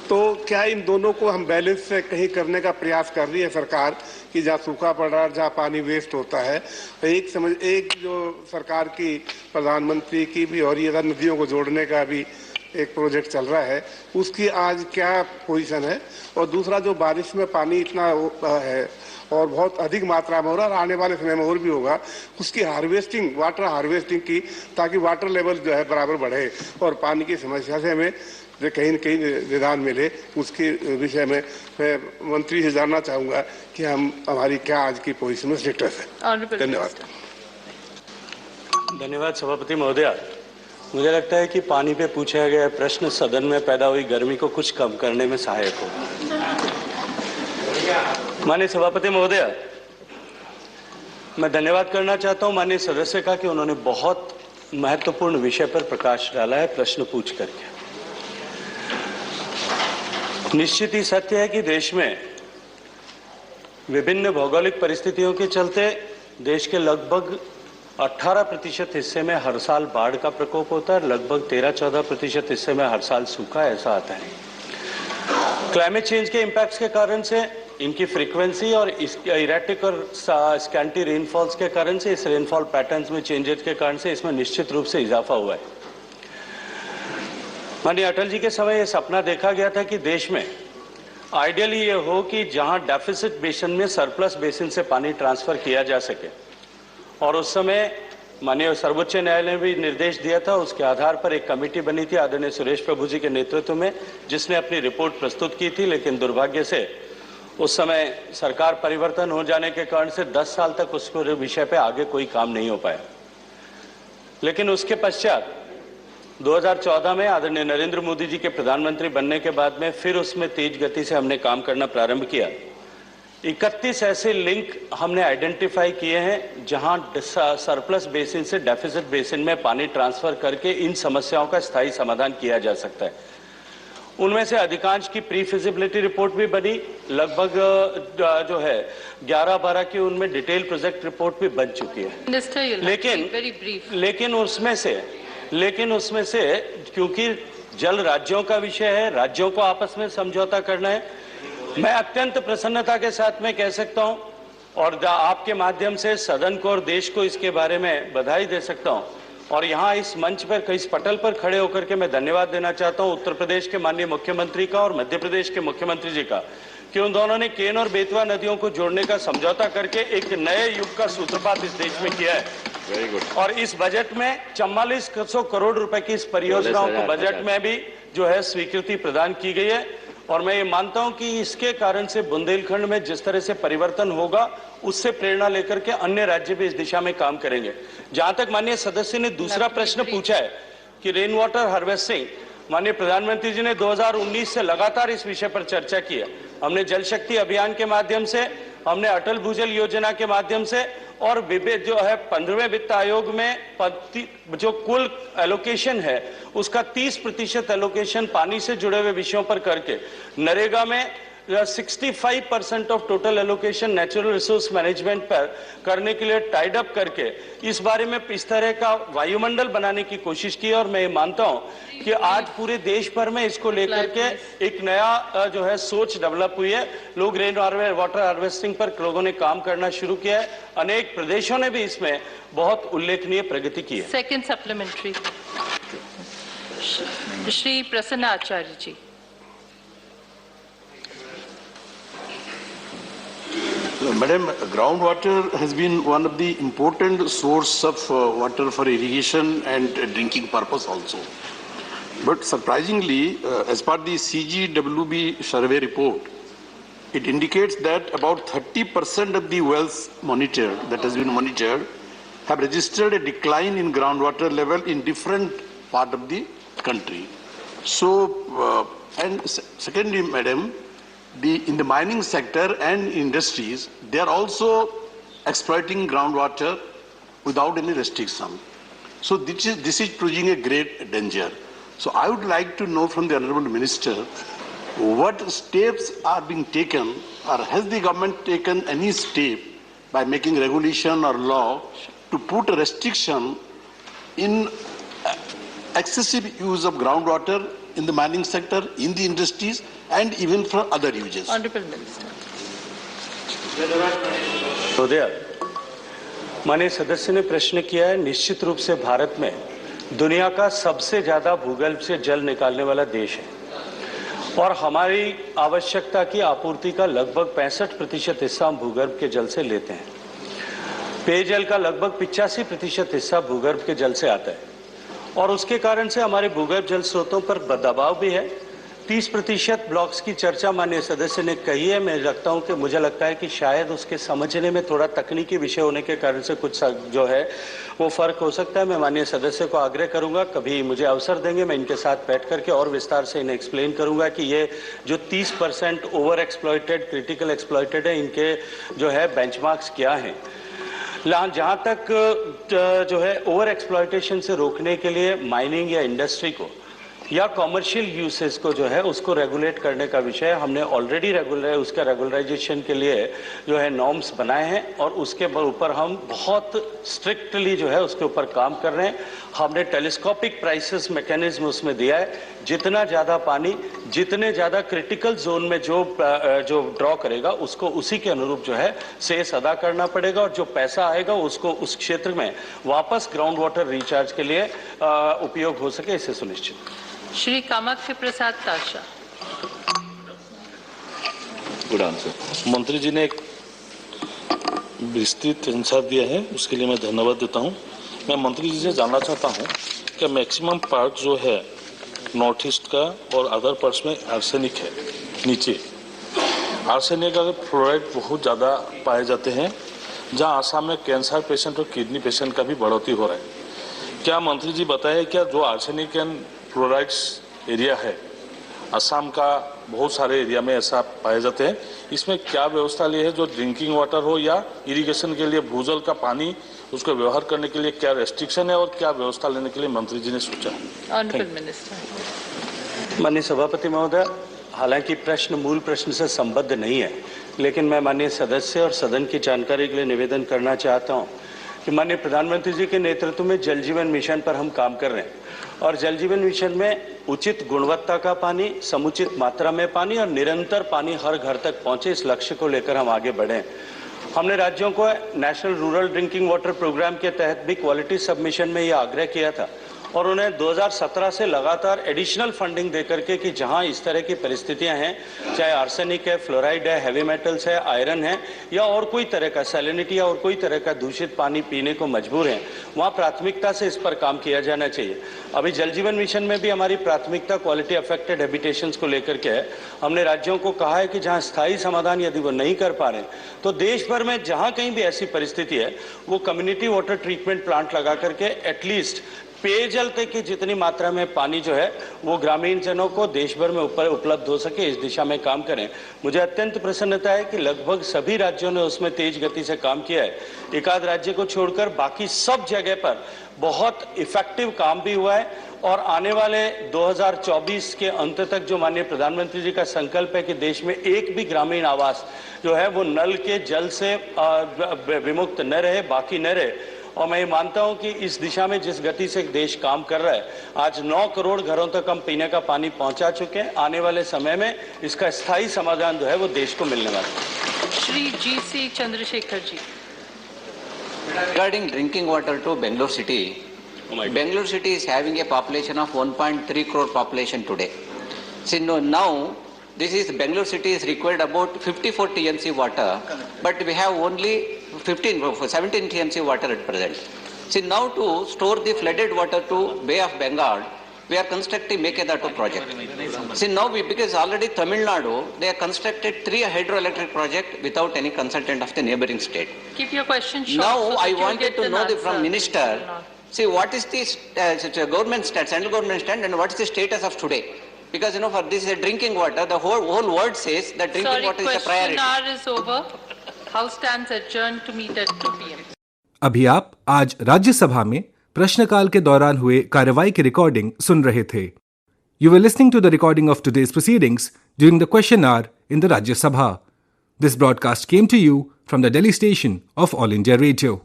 तो क्या इन दोनों को हम बैलेंस से कहीं करने का प्रयास कर रही है सरकार कि जहाँ सूखा पड़ रहा है, जहाँ पानी वेस्ट होता है, एक जो सरकार की प्रधानमंत्री की भी और ये नदियों को जोड़ने का भी एक प्रोजेक्ट चल रहा है, उसकी आज क्या पोजीशन है? और दूसरा, जो बारिश में पानी इतना है और बहुत अधिक मात्रा में हो रहा है और आने वाले समय में और भी होगा, उसकी हार्वेस्टिंग, वाटर हार्वेस्टिंग की, ताकि वाटर लेवल जो है बराबर बढ़े और पानी की समस्या से हमें जो कहीं न कहीं निदान मिले, उसके विषय में मैं मंत्री से जानना चाहूँगा कि हमारी क्या आज की पोजीशन में स्टेटस है। धन्यवाद। धन्यवाद सभापति महोदय। मुझे लगता है कि पानी पे पूछा गया प्रश्न सदन में पैदा हुई गर्मी को कुछ कम करने में सहायक होगा। माननीय सभापति महोदय, मैं धन्यवाद करना चाहता हूं माननीय सदस्य का कि उन्होंने बहुत महत्वपूर्ण विषय पर प्रकाश डाला है प्रश्न पूछ करके। निश्चित ही सत्य है कि देश में विभिन्न भौगोलिक परिस्थितियों के चलते देश के लगभग 18% हिस्से में हर साल बाढ़ का प्रकोप होता है, लगभग 13-14% हिस्से में हर साल सूखा ऐसा आता है। क्लाइमेट चेंज के इम्पैक्ट्स के कारण से इनकी फ्रीक्वेंसी और इरेटिक और स्कैंटी रेनफॉल्स के कारण से, इस रेनफॉल पैटर्न्स में चेंजेस के कारण से इसमें निश्चित रूप से इजाफा हुआ है। माननीय अटल जी के समय यह सपना देखा गया था कि देश में आइडियली ये हो कि जहां डेफिसिट बेसिन में सरप्लस बेसिन से पानी ट्रांसफर किया जा सके, और उस समय माननीय सर्वोच्च न्यायालय ने भी निर्देश दिया था। उसके आधार पर एक कमेटी बनी थी आदरणीय सुरेश प्रभु जी के नेतृत्व में, जिसने अपनी रिपोर्ट प्रस्तुत की थी, लेकिन दुर्भाग्य से उस समय सरकार परिवर्तन हो जाने के कारण से 10 साल तक उस विषय पे आगे कोई काम नहीं हो पाया। लेकिन उसके पश्चात 2014 में आदरणीय नरेंद्र मोदी जी के प्रधानमंत्री बनने के बाद में फिर उसमें तेज गति से हमने काम करना प्रारंभ किया। 31 ऐसे लिंक हमने आइडेंटिफाई किए हैं जहां सरप्लस बेसिन से डेफिसिट बेसिन में पानी ट्रांसफर करके इन समस्याओं का स्थायी समाधान किया जा सकता है। उनमें से अधिकांश की प्री फिजिबिलिटी रिपोर्ट भी बनी, लगभग जो है 11-12 की उनमें डिटेल प्रोजेक्ट रिपोर्ट भी बन चुकी है। लेकिन उसमें से क्योंकि जल राज्यों का विषय है, राज्यों को आपस में समझौता करना है, मैं अत्यंत प्रसन्नता के साथ में कह सकता हूं और आपके माध्यम से सदन को और देश को इसके बारे में बधाई दे सकता हूं। और यहां इस मंच पर, इस पटल पर खड़े होकर के मैं धन्यवाद देना चाहता हूं उत्तर प्रदेश के माननीय मुख्यमंत्री का और मध्य प्रदेश के मुख्यमंत्री जी का, कि उन दोनों ने केन और बेतवा नदियों को जोड़ने का समझौता करके एक नए युग का सूत्रपात इस देश में किया है। Very good. और इस बजट में 4400 करोड़ रुपए की इस परियोजनाओं को बजट में भी जो है स्वीकृति प्रदान की गई है। और मैं ये मानता हूं कि इसके कारण से बुंदेलखंड में जिस तरह से परिवर्तन होगा, उससे प्रेरणा लेकर के अन्य राज्य भी इस दिशा में काम करेंगे। जहां तक माननीय सदस्य ने दूसरा प्रश्न पूछा है कि रेन वाटर हार्वेस्टिंग, माननीय प्रधानमंत्री जी ने 2019 से लगातार इस विषय पर चर्चा की है। हमने जल शक्ति अभियान के माध्यम से, हमने अटल भूजल योजना के माध्यम से, और जो है 15वें वित्त आयोग में जो कुल एलोकेशन है उसका 30% एलोकेशन पानी से जुड़े हुए विषयों पर करके, नरेगा में 65% of total allocation natural resource management पर करने के लिए टाइड अप करके इस बारे में इस तरह का वायुमंडल बनाने की कोशिश की। और मैं ये मानता हूं कि आज पूरे देश भर में इसको लेकर के एक नया जो है सोच डेवलप हुई है। लोग रेन वाटर हार्वेस्टिंग पर लोगों ने काम करना शुरू किया है। अनेक प्रदेशों ने भी इसमें बहुत उल्लेखनीय प्रगति की है। सेकंड सप्लीमेंट्री, श्री प्रसन्न आचार्य जी। Madam, groundwater has been one of the important source of water for irrigation and drinking purpose also. But surprisingly, as per the CGWB survey report, it indicates that about 30% of the wells monitored, that has been monitored, have registered a decline in groundwater level in different part of the country. So, and secondly, Madam, in the mining sector and industries, they are also exploiting groundwater without any restriction. So this is posing a great danger. So I would like to know from the Honourable Minister, what steps are being taken, or has the government taken any step by making regulation or law to put a restriction in excessive use of groundwater in the mining sector, in the industries, and even for other uses. Honourable Minister. माननीय सदस्य ने प्रश्न किया है। निश्चित रूप से भारत में दुनिया का सबसे ज्यादा भूगर्भ से जल निकालने वाला देश है और हमारी आवश्यकता की आपूर्ति का लगभग 65% हिस्सा हम भूगर्भ के जल से लेते हैं। पेयजल का लगभग 85% हिस्सा भूगर्भ के जल से आता है और उसके कारण से हमारे भूगर्भ जल स्रोतों पर दबाव भी है। 30% ब्लॉक्स की चर्चा माननीय सदस्य ने कही है। मैं रखता हूं कि मुझे लगता है कि शायद उसके समझने में थोड़ा तकनीकी विषय होने के कारण से कुछ जो है वो फर्क हो सकता है। मैं माननीय सदस्य को आग्रह करूंगा, कभी मुझे अवसर देंगे, मैं इनके साथ बैठ करके और विस्तार से इन्हें एक्सप्लेन करूंगा कि ये जो 30% ओवर एक्सप्लॉयटेड, क्रिटिकल एक्सप्लॉयटेड है, इनके जो है बेंचमार्क्स क्या हैं। जहां तक जो है ओवर एक्सप्लॉयटेशन से रोकने के लिए माइनिंग या इंडस्ट्री को या कॉमर्शियल यूसेज को जो है उसको रेगुलेट करने का विषय हमने ऑलरेडी उसका रेगुलराइजेशन के लिए जो है नॉर्म्स बनाए हैं और उसके ऊपर हम बहुत स्ट्रिक्टली जो है उसके ऊपर काम कर रहे हैं। हमने टेलीस्कोपिक प्राइसेस मैकेनिज्म उसमें दिया है। जितना ज़्यादा पानी जितने ज़्यादा क्रिटिकल जोन में जो ड्रॉ करेगा उसको उसी के अनुरूप जो है सेस अदा करना पड़ेगा और जो पैसा आएगा उसको उस क्षेत्र में वापस ग्राउंड वाटर रिचार्ज के लिए उपयोग हो सके, इसे सुनिश्चित। श्री कामाख्य प्रसाद ताशा। Good answer. मंत्री जी ने एक विस्तृत आंसर दिया है, उसके लिए मैं धन्यवाद देता हूं। मैं मंत्री जी से जानना चाहता हूं कि मैक्सिमम पार्ट जो है नॉर्थ ईस्ट का और अदर पार्ट्स में आर्सेनिक है। नीचे आर्सेनिक का फ्लोराइड बहुत ज़्यादा पाए जाते हैं, जहां आसाम में कैंसर पेशेंट और किडनी पेशेंट का भी बढ़ोतरी हो रहा है। क्या मंत्री जी बताएं, क्या जो आर्सेनिक एंड फ्लोराइड्स एरिया है असम का बहुत सारे एरिया में ऐसा पाए जाते हैं, इसमें क्या व्यवस्था ली है? जो ड्रिंकिंग वाटर हो या इरिगेशन के लिए भूजल का पानी उसको व्यवहार करने के लिए क्या रेस्ट्रिक्शन है और क्या व्यवस्था लेने के लिए मंत्री जी ने सोचा है? Honourable minister. माननीय सभापति महोदय, हालांकि प्रश्न मूल प्रश्न से संबद्ध नहीं है, लेकिन मैं माननीय सदस्य और सदन की जानकारी के लिए निवेदन करना चाहता हूं कि माननीय प्रधानमंत्री जी के नेतृत्व में जल जीवन मिशन पर हम काम कर रहे हैं और जल जीवन मिशन में उचित गुणवत्ता का पानी, समुचित मात्रा में पानी और निरंतर पानी हर घर तक पहुंचे, इस लक्ष्य को लेकर हम आगे बढ़े। हमने राज्यों को national rural drinking water programme के तहत भी क्वालिटी सबमिशन में यह आग्रह किया था और उन्हें 2017 से लगातार एडिशनल फंडिंग दे करके कि जहां इस तरह की परिस्थितियां हैं, चाहे आर्सेनिक है, फ्लोराइड है, हैवी मेटल्स है, आयरन है या और कोई तरह का सैलिनिटी या और कोई तरह का दूषित पानी पीने को मजबूर हैं, वहां प्राथमिकता से इस पर काम किया जाना चाहिए। अभी जल जीवन मिशन में भी हमारी प्राथमिकता क्वालिटी अफेक्टेड हैबिटेशंस को लेकर के है। हमने राज्यों को कहा है कि जहां स्थायी समाधान यदि वो नहीं कर पा रहे तो देश भर में जहां कहीं भी ऐसी परिस्थिति है वो कम्युनिटी वाटर ट्रीटमेंट प्लांट लगा करके एटलीस्ट पेयजल तक की जितनी मात्रा में पानी जो है वो ग्रामीण जनों को देश भर में उपलब्ध हो सके, इस दिशा में काम करें। मुझे अत्यंत प्रसन्नता है कि लगभग सभी राज्यों ने उसमें तेज गति से काम किया है। एक आध राज्य को छोड़कर बाकी सब जगह पर बहुत इफेक्टिव काम भी हुआ है और आने वाले 2024 के अंत तक जो माननीय प्रधानमंत्री जी का संकल्प है कि देश में एक भी ग्रामीण आवास जो है वो नल के जल से विमुक्त न रहे, बाकी न रहे। और मैं ये मानता हूं कि इस दिशा में जिस गति से देश काम कर रहा है, आज 9 करोड़ घरों तक हम पीने का पानी पहुंचा चुके हैं। आने वाले समय में इसका स्थायी समाधान जो है वो देश को मिलने वाला है। Shri GC. Chandrashekhar ji. Regarding drinking water to Bangalore city, Bangalore city is having a population of 1.3 crore population today. See, now this is Bangalore city is required about 54 TMC water, but we have only 17 TMC water at present. See, now to store the flooded water to Bay of Bengal, we are constructing Mekedatu project. See, now because already Tamil Nadu, they have constructed 3 hydroelectric projects without any consultant of the neighboring state. Keep your question short. Now, so I wanted to know from Minister, see, what is the government stand, central government stand, and what is the status of today? Because, for this drinking water, the whole world says that drinking water is a priority. Question hour is over. House stands adjourned to meet at 2 p.m. अभी आप आज राज्यसभा में प्रश्नकाल के दौरान हुए कार्रवाई की रिकॉर्डिंग सुन रहे थे। You were listening to the recording of today's proceedings during the question hour in the Rajya Sabha. This broadcast came to you from the Delhi station of All India Radio.